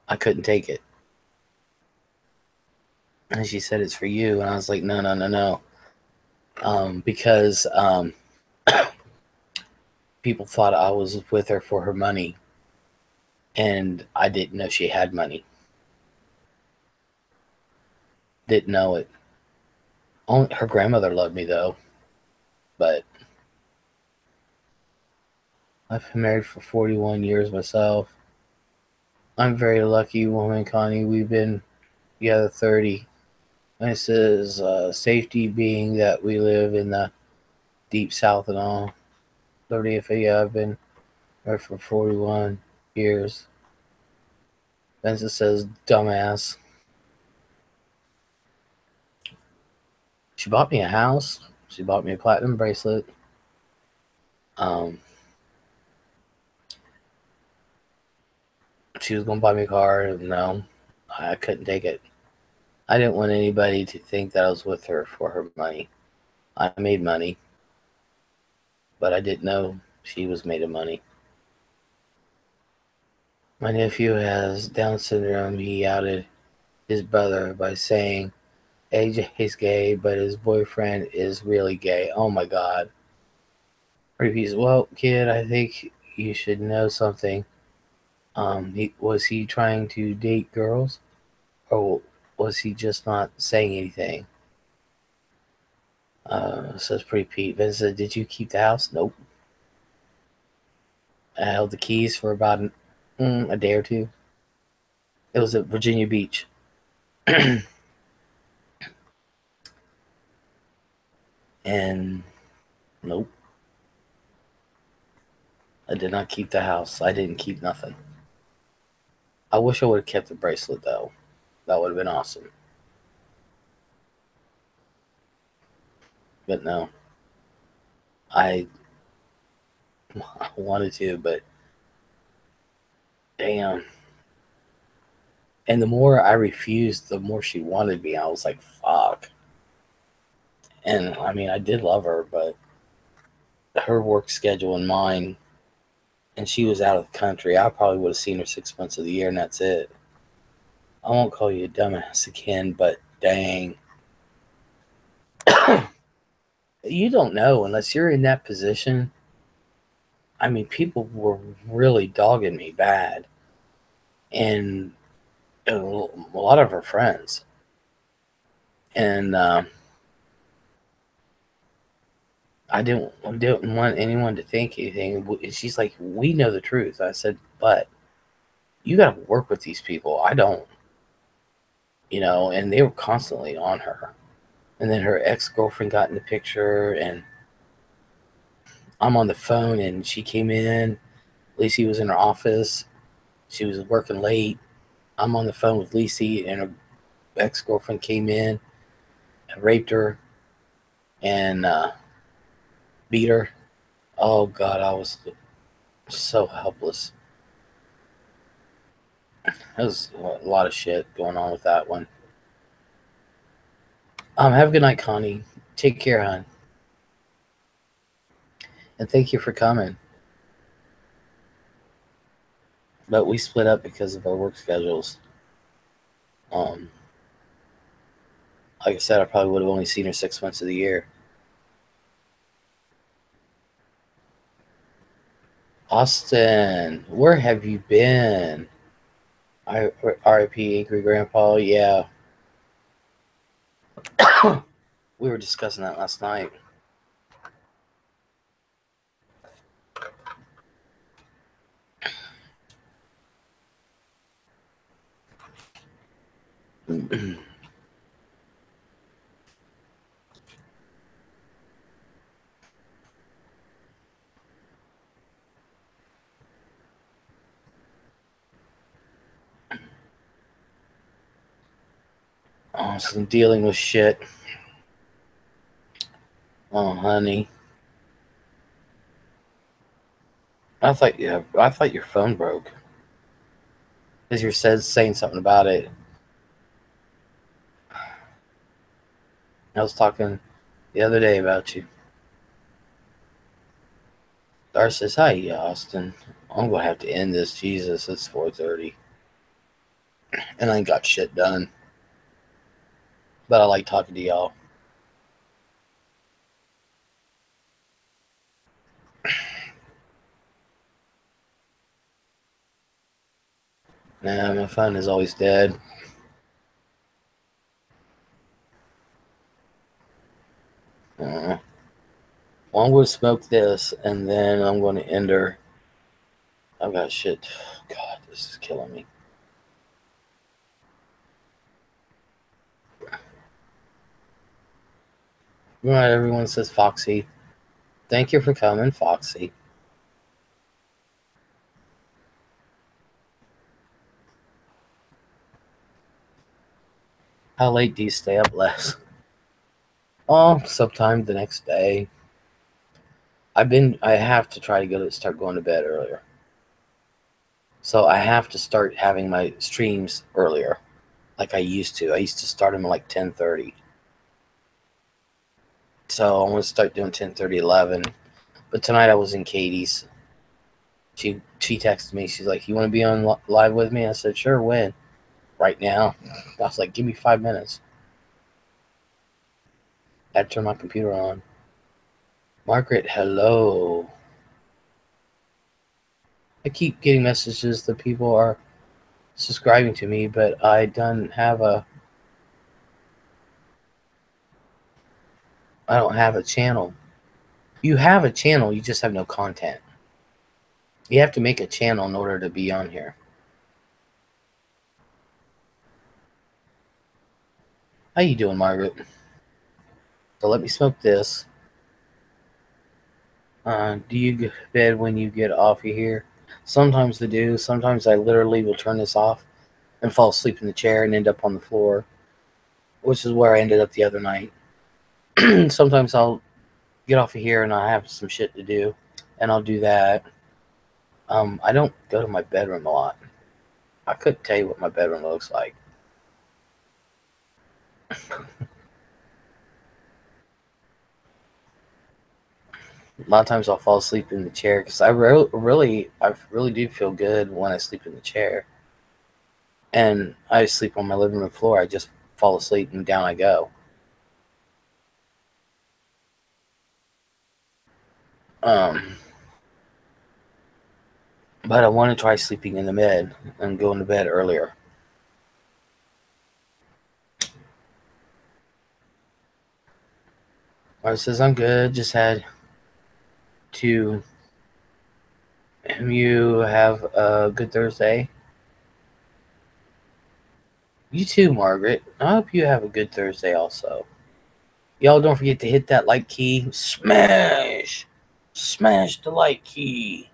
I couldn't take it. And she said, it's for you. And I was like, no, no, no, no. Because people thought I was with her for her money. And I didn't know she had money. Didn't know it. Only her grandmother loved me though, but I've been married for 41 years myself. I'm a very lucky woman, Connie. We've been together 30. This is safety being that we live in the deep south and all. 30, if yeah, I've been married for 41 years. Vincent says, dumbass. She bought me a house. She bought me a platinum bracelet. Um, she was going to buy me a car. No, I couldn't take it. I didn't want anybody to think that I was with her for her money. I made money, but I didn't know she was made of money. My nephew has Down syndrome. He outed his brother by saying AJ is gay, but his boyfriend is really gay. Oh my God. Reviews. Well, kid, I think you should know something. Was he trying to date girls, or was he just not saying anything? Says pretty Pete. Vincent, did you keep the house? Nope. I held the keys for about a day or two. It was at Virginia Beach. And nope, I did not keep the house. I didn't keep nothing. I wish I would have kept the bracelet though. That would have been awesome. But no, I wanted to, but damn. And the more I refused, the more she wanted me. I was like, fuck. And I mean, I did love her, but her work schedule and mine, and she was out of the country. I probably would have seen her 6 months of the year, and that's it. I won't call you a dumbass again, but dang. You don't know unless you're in that position. I mean, people were really dogging me bad. And a lot of her friends. And I didn't want anyone to think anything. She's like, we know the truth. I said, but you got to work with these people. I don't, and they were constantly on her. And then her ex-girlfriend got in the picture, and I'm on the phone, and she came in. Lacey was in her office. She was working late. I'm on the phone with Lacey, and her ex-girlfriend came in and raped her and beat her. Oh, God, I was so helpless. There's a lot of shit going on with that one. Have a good night, Connie. Take care, hon. And thank you for coming. But we split up because of our work schedules. Um, like I said, I probably would have only seen her 6 months of the year. Austin, where have you been? R.I.P. Angry Grandpa. Yeah, we were discussing that last night. Austin dealing with shit. Oh, honey. I thought your phone broke. Because you said saying something about it. I was talking the other day about you. Dar says, hi, Austin. I'm going to have to end this. Jesus, it's 4:30. And I ain't got shit done. But I like talking to y'all. Nah, my phone is always dead. Uh, well, I'm going to smoke this, and then I'm going to end her. I've got shit. God, this is killing me. Right, everyone says Foxy. Thank you for coming, Foxy. How late do you stay up, Les? Oh, sometime the next day. I have to try to start going to bed earlier. So I have to start having my streams earlier, like I used to. I used to start them at like 10:30. So I'm gonna start doing 10:30, 11. But tonight I was in Katie's. She texted me. She's like, "You want to be on live with me?" I said, "Sure." When? Right now. I was like, "Give me 5 minutes." I had to turn my computer on. Margaret, hello. I keep getting messages that people are subscribing to me, but I don't have a channel. You have a channel, you just have no content. You have to make a channel in order to be on here. How you doing, Margaret? So let me smoke this. Do you go to bed when you get off of here? Sometimes I do. Sometimes I literally will turn this off and fall asleep in the chair and end up on the floor, which is where I ended up the other night. Sometimes I'll get off of here and I have some shit to do, and I'll do that. I don't go to my bedroom a lot. I couldn't tell you what my bedroom looks like. A lot of times I'll fall asleep in the chair because I really do feel good when I sleep in the chair. And I sleep on my living room floor. I just fall asleep and down I go. Um, but I want to try sleeping in the bed and going to bed earlier. Mara says I'm good. Just had to. You have a good Thursday. You too, Margaret. I hope you have a good Thursday also. Y'all don't forget to hit that like key. Smash the like key.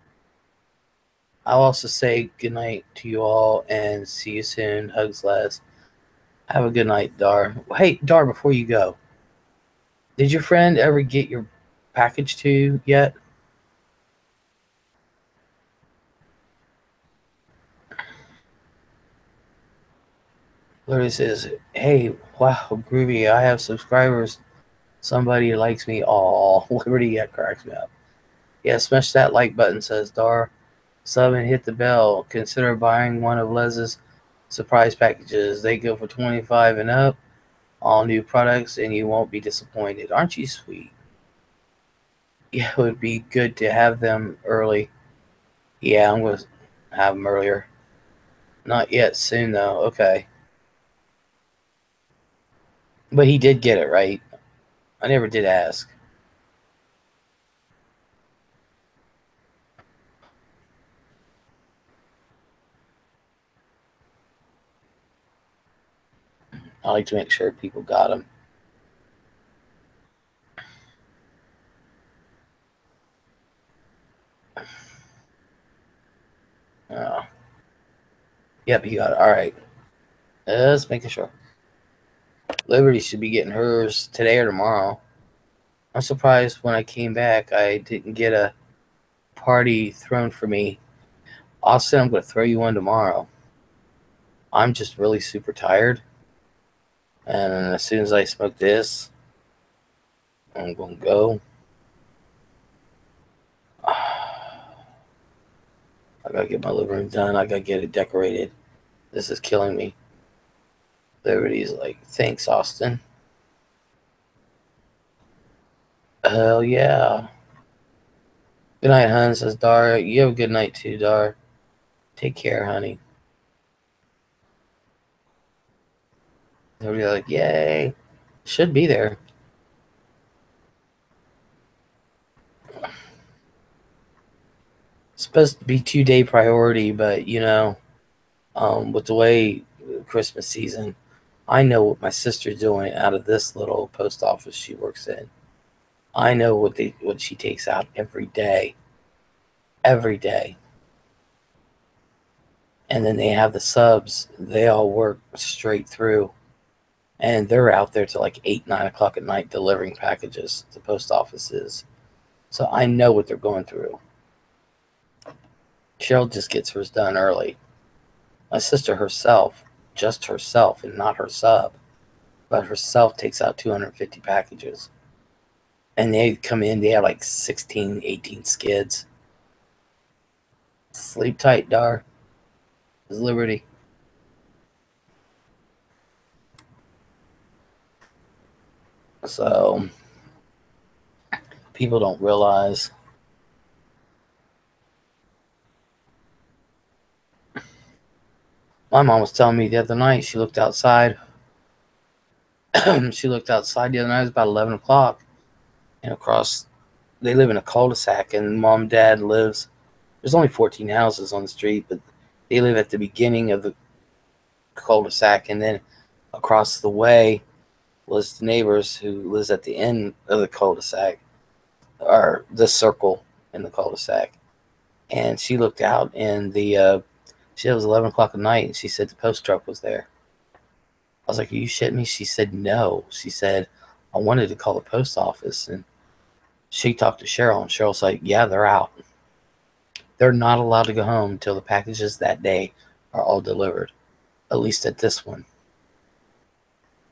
I'll also say good night to you all and see you soon. Hugs, Les. Have a good night, Dar. Hey, Dar, before you go, did your friend ever get your package to you yet? Literally says, hey, wow, groovy. I have subscribers. Somebody likes me. All Liberty, that cracks me up. Yeah, smash that like button, says Dar. Sub and hit the bell. Consider buying one of Les's surprise packages. They go for 25 and up. All new products, and you won't be disappointed. Aren't you sweet? Yeah, it would be good to have them early. Yeah, I'm going to have them earlier. Not yet, soon though. Okay. But he did get it, right? I never did ask. I like to make sure people got them. Uh, yep, he got it. All right. Just making sure. Liberty should be getting hers today or tomorrow. I'm surprised when I came back I didn't get a party thrown for me. Austin, I'm going to throw you one tomorrow. I'm just really super tired. And as soon as I smoke this, I'm going to go. I got to get my living room done. I got to get it decorated. This is killing me. Liberty's like, thanks, Austin. Hell yeah. Good night, hun, says Dar. You have a good night too, Dar. Take care, honey. Everybody's like, yay. Should be there. supposed to be 2 day priority, but with the way Christmas season, I know what my sister's doing out of this little post office she works in. I know what she takes out every day, and then they have the subs. They all work straight through, and they're out there till like 8, 9 o'clock at night delivering packages to post offices. So I know what they're going through. Cheryl just gets hers done early. My sister herself, just herself and not her sub, but herself takes out 250 packages. And they come in, they have like 16, 18 skids. Sleep tight, Dar. Is Liberty. So, people don't realize. My mom was telling me the other night, she looked outside. She looked outside the other night, it was about 11 o'clock. And across, they live in a cul-de-sac, and mom and dad lives, there's only 14 houses on the street, but they live at the beginning of the cul-de-sac, and then across the way was the neighbors who lives at the end of the cul-de-sac, or the circle in the cul-de-sac. And she looked out, and it was 11 o'clock at night, and she said the post truck was there. I was like, are you shitting me? She said no. She said, I wanted to call the post office, and she talked to Cheryl, and Cheryl's like, yeah, they're out. They're not allowed to go home until the packages that day are all delivered, at least at this one.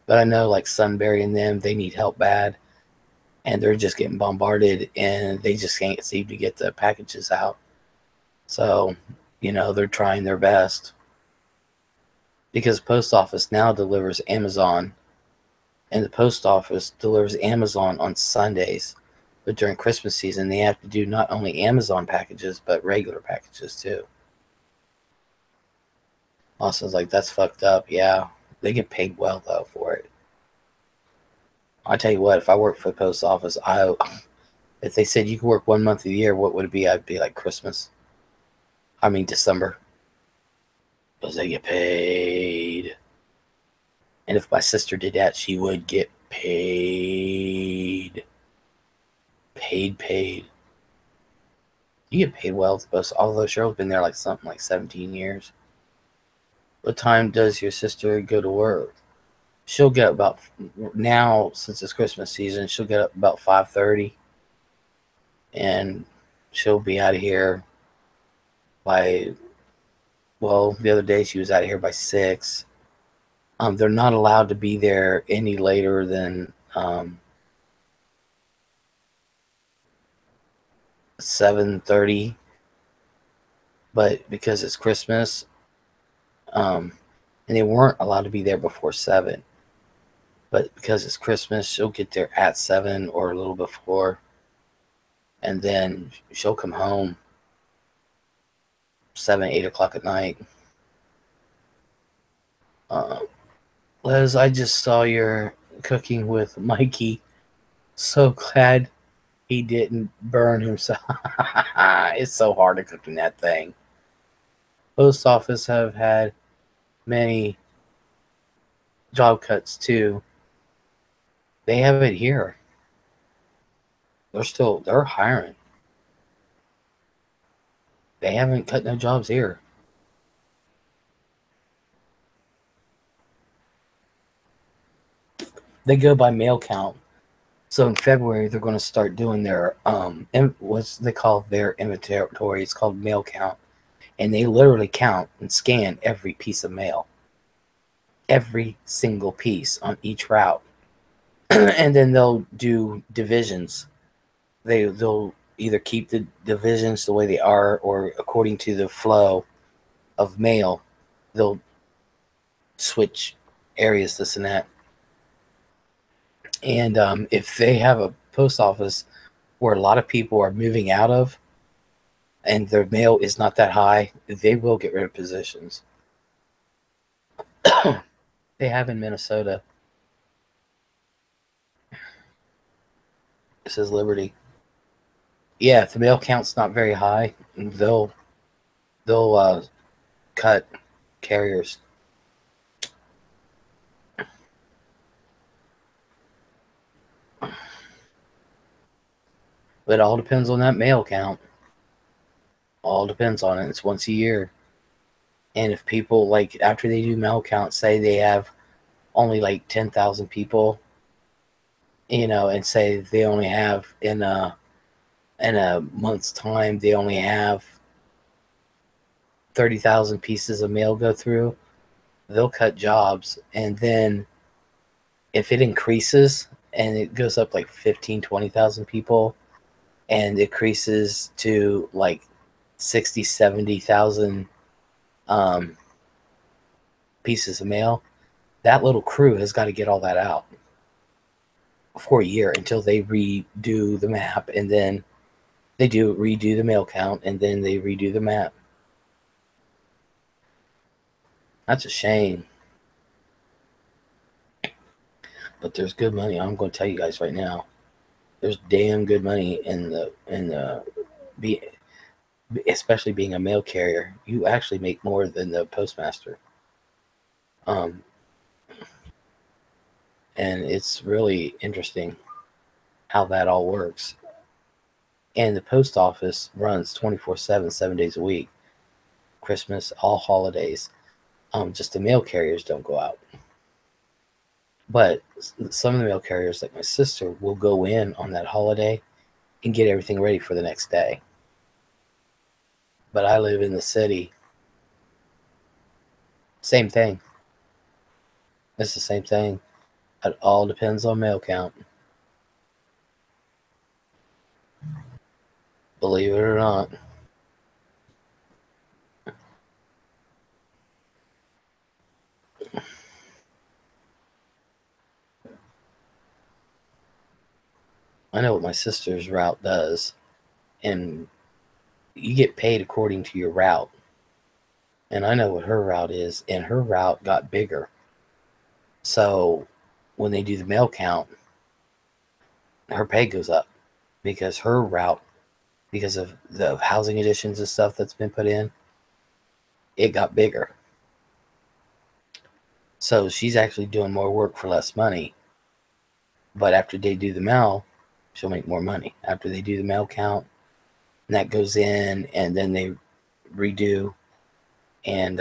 But I know like Sunbury and them, they need help bad, and they're just getting bombarded, and they just can't seem to get the packages out. So, they're trying their best. Because post office now delivers Amazon, and the post office delivers Amazon on Sundays. But during Christmas season, they have to do not only Amazon packages, but regular packages too. Austin's like, that's fucked up. Yeah, they get paid well, though, for it. I tell you what, if I worked for the post office, if they said you could work 1 month of the year, what would it be? I'd be like Christmas. I mean, December. Because they get paid. And if my sister did that, she would get paid. Paid. You get paid well, although Cheryl's been there like something like 17 years. What time does your sister go to work? She'll get about, now since it's Christmas season, she'll get up about 5:30, and she'll be out of here by, well, the other day she was out of here by 6. They're not allowed to be there any later than 7:30, but because it's Christmas, and they weren't allowed to be there before 7. But because it's Christmas, she'll get there at 7 or a little before, and then she'll come home 7, 8 o'clock at night. Les, I just saw your cooking with Mikey. So glad he didn't burn himself. It's so hard to cook in that thing. Post office have had many job cuts too. They have it here. They're hiring. They haven't cut no jobs here. They go by mail count. So in February they're going to start doing their what's they call their inventory. It's called mail count, and they literally count and scan every piece of mail, every single piece on each route, and then they'll do divisions. They'll either keep the divisions the way they are, or according to the flow of mail, they'll switch areas, this and that. And if they have a post office where a lot of people are moving out of, and their mail is not that high, they will get rid of positions. They have in Minnesota. This is Liberty. Yeah, if the mail count's not very high, they'll cut carriers. But it all depends on that mail count. All depends on it. It's once a year. And if people, like, after they do mail count, say they have only like 10,000 people, and say they only have in a month's time, they only have 30,000 pieces of mail go through, they'll cut jobs. And then if it increases and it goes up like 15, 20,000 people, and it increases to like 60, 70,000 um, pieces of mail, that little crew has got to get all that out for a year until they redo the map, and then they redo the mail count, and then they redo the map. That's a shame. But there's good money. I'm going to tell you guys right now. There's damn good money in the be especially being a mail carrier. You actually make more than the postmaster. Um, and it's really interesting how that all works. And the post office runs 24/7, 7 days a week. Christmas, all holidays. Just the mail carriers don't go out. But some of the mail carriers, like my sister, will go in on that holiday and get everything ready for the next day. But I live in the city. Same thing. It's the same thing. It all depends on mail count. Believe it or not. I know what my sister's route does. And you get paid according to your route. And I know what her route is. And her route got bigger. So when they do the mail count, her pay goes up because her route, because of the housing additions and stuff that's been put in, it got bigger. So she's actually doing more work for less money. But after they do the mail, she'll make more money. After they do the mail count, and that goes in, and then they redo, and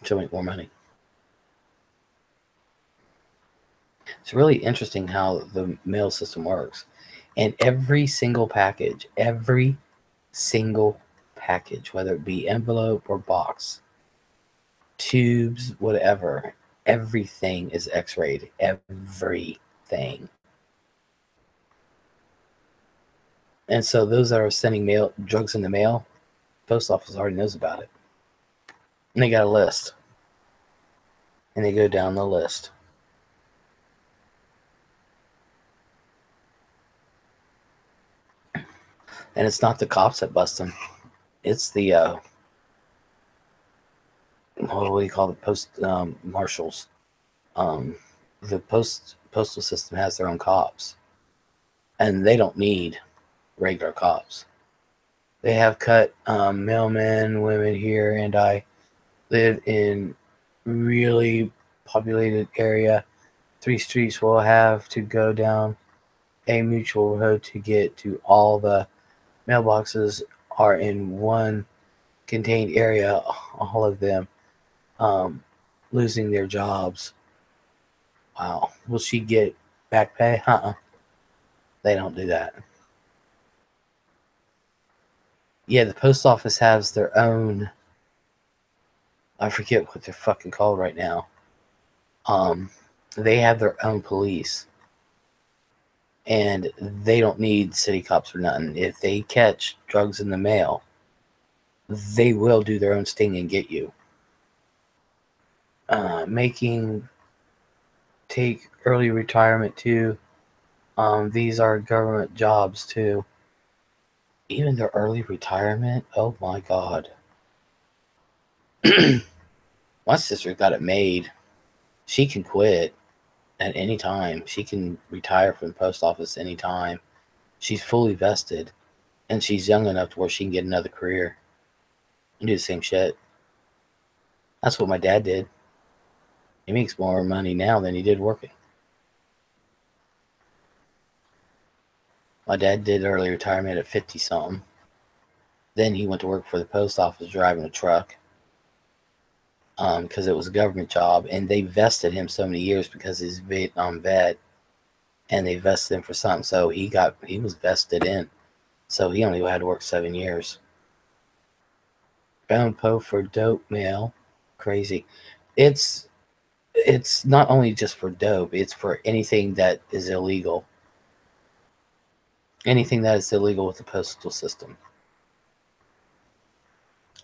she'll make more money. It's really interesting how the mail system works. And every single package, whether it be envelope or box, tubes, whatever, everything is x-rayed. Everything. And so those that are sending drugs in the mail, post office already knows about it. And they got a list. And they go down the list. And it's not the cops that bust them. It's the what do you call the post marshals? The postal system has their own cops, and they don't need regular cops. They have cut mailmen, women here, and I live in really populated area. 3 streets will have to go down a mutual road to get to all the mailboxes are in one contained area. All of them losing their jobs. Wow. Will she get back pay? They don't do that. Yeah, the post office has their own. I forget what they're fucking called right now. They have their own police. And they don't need city cops or nothing. If they catch drugs in the mail, they will do their own sting and get you. Take early retirement too. These are government jobs too. Even their early retirement, oh my god. My sister got it made. She can quit. at any time. She can retire from the post office any time. She's fully vested, and she's young enough to where she can get another career and do the same shit. That's what my dad did. He makes more money now than he did working. My dad did early retirement at 50 something. Then he went to work for the post office driving a truck because it was a government job, and they vested him so many years because he's a Vietnam vet, and they vested him for something. So he was vested in. So he only had to work 7 years. Bound po for dope mail, crazy. It's it's not only just for dope; it's for anything that is illegal. Anything that is illegal with the postal system.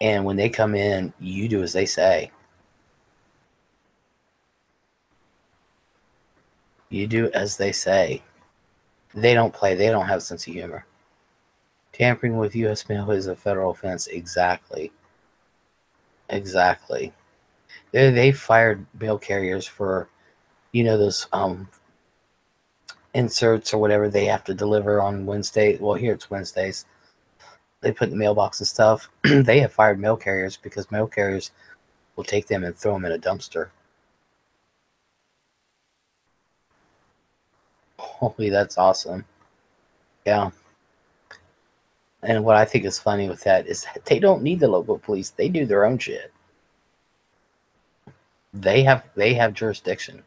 And when they come in, you do as they say. You do as they say. They don't play. They don't have a sense of humor. Tampering with U.S. mail is a federal offense. Exactly. Exactly. They fired mail carriers for, those inserts or whatever they have to deliver on Wednesday. Well, here it's Wednesdays. They put in the mailbox and stuff. They have fired mail carriers because mail carriers will take them and throw them in a dumpster. Holy, that's awesome. Yeah. And what I think is funny with that is that they don't need the local police. They do their own shit. They have jurisdiction.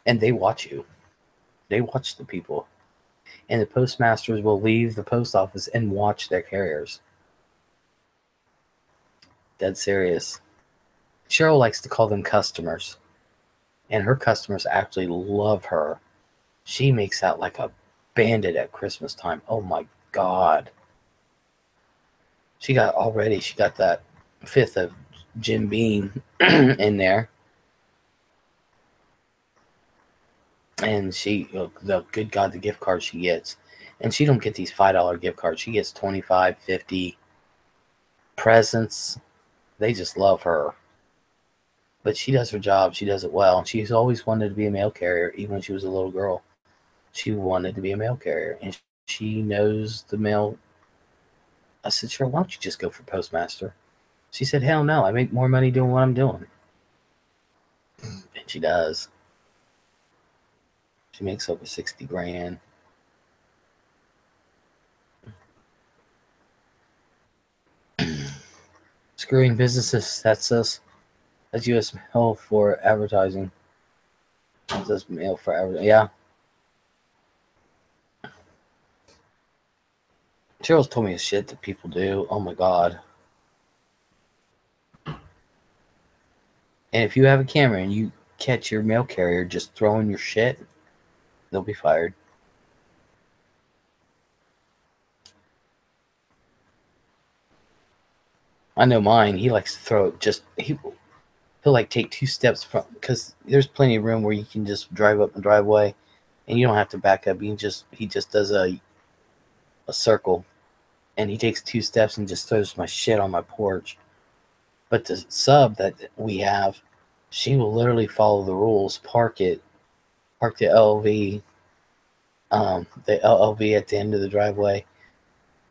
And they watch you. They watch the people. And the postmasters will leave the post office and watch their carriers. Dead serious. Cheryl likes to call them customers. And her customers actually love her. She makes out like a bandit at Christmas time. Oh my God. She got that fifth of Jim Beam in there. And the good God, the gift cards she gets. And she don't get these $5 gift cards. She gets 25, 50 presents. They just love her. But she does her job. She does it well. And she's always wanted to be a mail carrier, even when she was a little girl. She wanted to be a mail carrier. And she knows the mail. I said, sure, why don't you just go for postmaster? She said, hell no, I make more money doing what I'm doing. And she does. She makes over 60 grand. Screwing businesses, that's us. That's U.S. mail for advertising. That's us mail for advertising. Yeah. Cheryl's told me the shit that people do. Oh my God. And if you have a camera and you catch your mail carrier just throwing your shit, they'll be fired. I know mine. He likes to throw it he'll like take 2 steps from, because there's plenty of room where you can just drive up the driveway and you don't have to back up. He just does a circle, and he takes 2 steps and just throws my shit on my porch. But the sub that we have, she will literally follow the rules, park the LLV at the end of the driveway,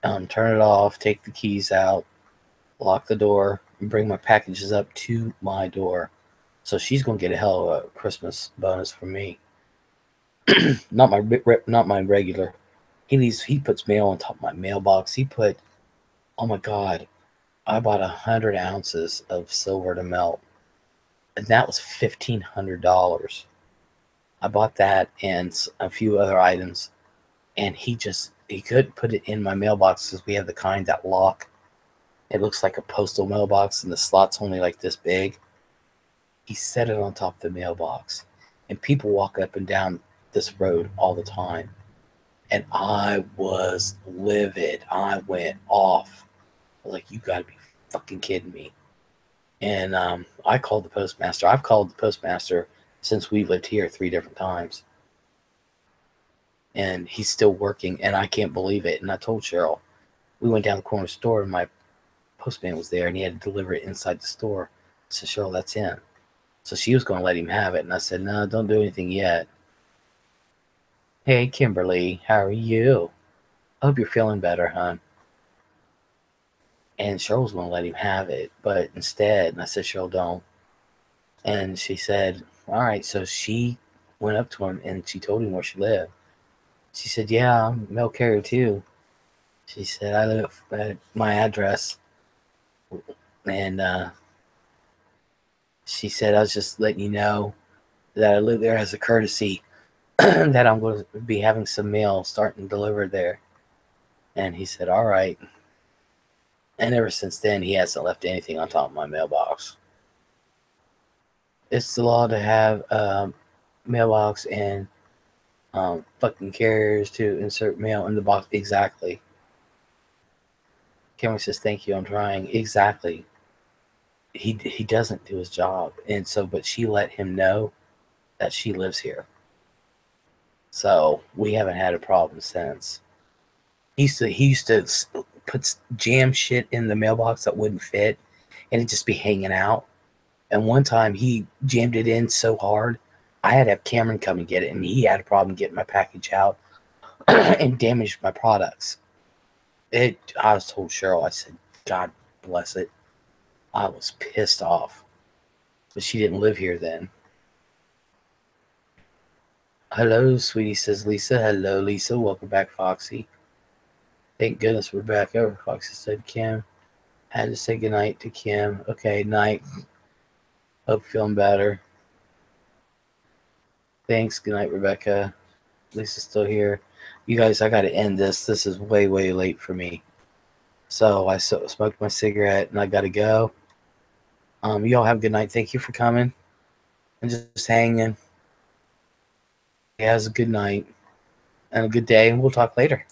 turn it off, take the keys out, lock the door, and bring my packages up to my door. So she's gonna get a hell of a Christmas bonus from me. not my regular. He puts mail on top of my mailbox. Oh my God, I bought 100 ounces of silver to melt, and that was $1,500. I bought that and a few other items, and he couldn't put it in my mailbox because we have the kind that lock. It looks like a postal mailbox, and the slot's only like this big. He set it on top of the mailbox, and people walk up and down this road all the time. And I was livid. I went off. I was like, you gotta be fucking kidding me. And I called the postmaster. I've called the postmaster since we lived here 3 different times. And he's still working, and I can't believe it. And I told Cheryl, we went down the corner store, and my postman was there and he had to deliver it inside the store. I said, Cheryl, that's in. So she was going to let him have it. And I said, no, don't do anything yet. Hey, Kimberly, how are you? I hope you're feeling better, hon. And Cheryl was going to let him have it. But instead, and I said, Cheryl, don't. And she said, all right. So she went up to him and she told him where she lived. She said, yeah, I'm a mail carrier too. She said, I live at my address. And she said, I was just letting you know that I live there as a courtesy, that I'm going to be having some mail starting delivered there. And he said, all right. And ever since then, he hasn't left anything on top of my mailbox. It's the law to have mailbox and fucking carriers to insert mail in the box. Exactly. Cameron says, thank you, I'm trying. Exactly. He doesn't do his job. And so, but she let him know that she lives here. So we haven't had a problem since. He used to put jam shit in the mailbox that wouldn't fit, and it'd just be hanging out. And one time he jammed it in so hard, I had to have Cameron come and get it, and he had a problem getting my package out and damaged my products. I was told Cheryl, I said, God bless it. I was pissed off. But she didn't live here then. Hello, sweetie, says Lisa. Hello, Lisa. Welcome back, Foxy. Thank goodness we're back over, Foxy said Kim. Had to say goodnight to Kim. Okay, night. Hope feeling better. Thanks. Good night, Rebecca. Lisa's still here. You guys, I got to end this. This is way, way late for me. So I smoked my cigarette and I got to go. You all have a good night. Thank you for coming and just hanging. It has a good night and a good day, and we'll talk later.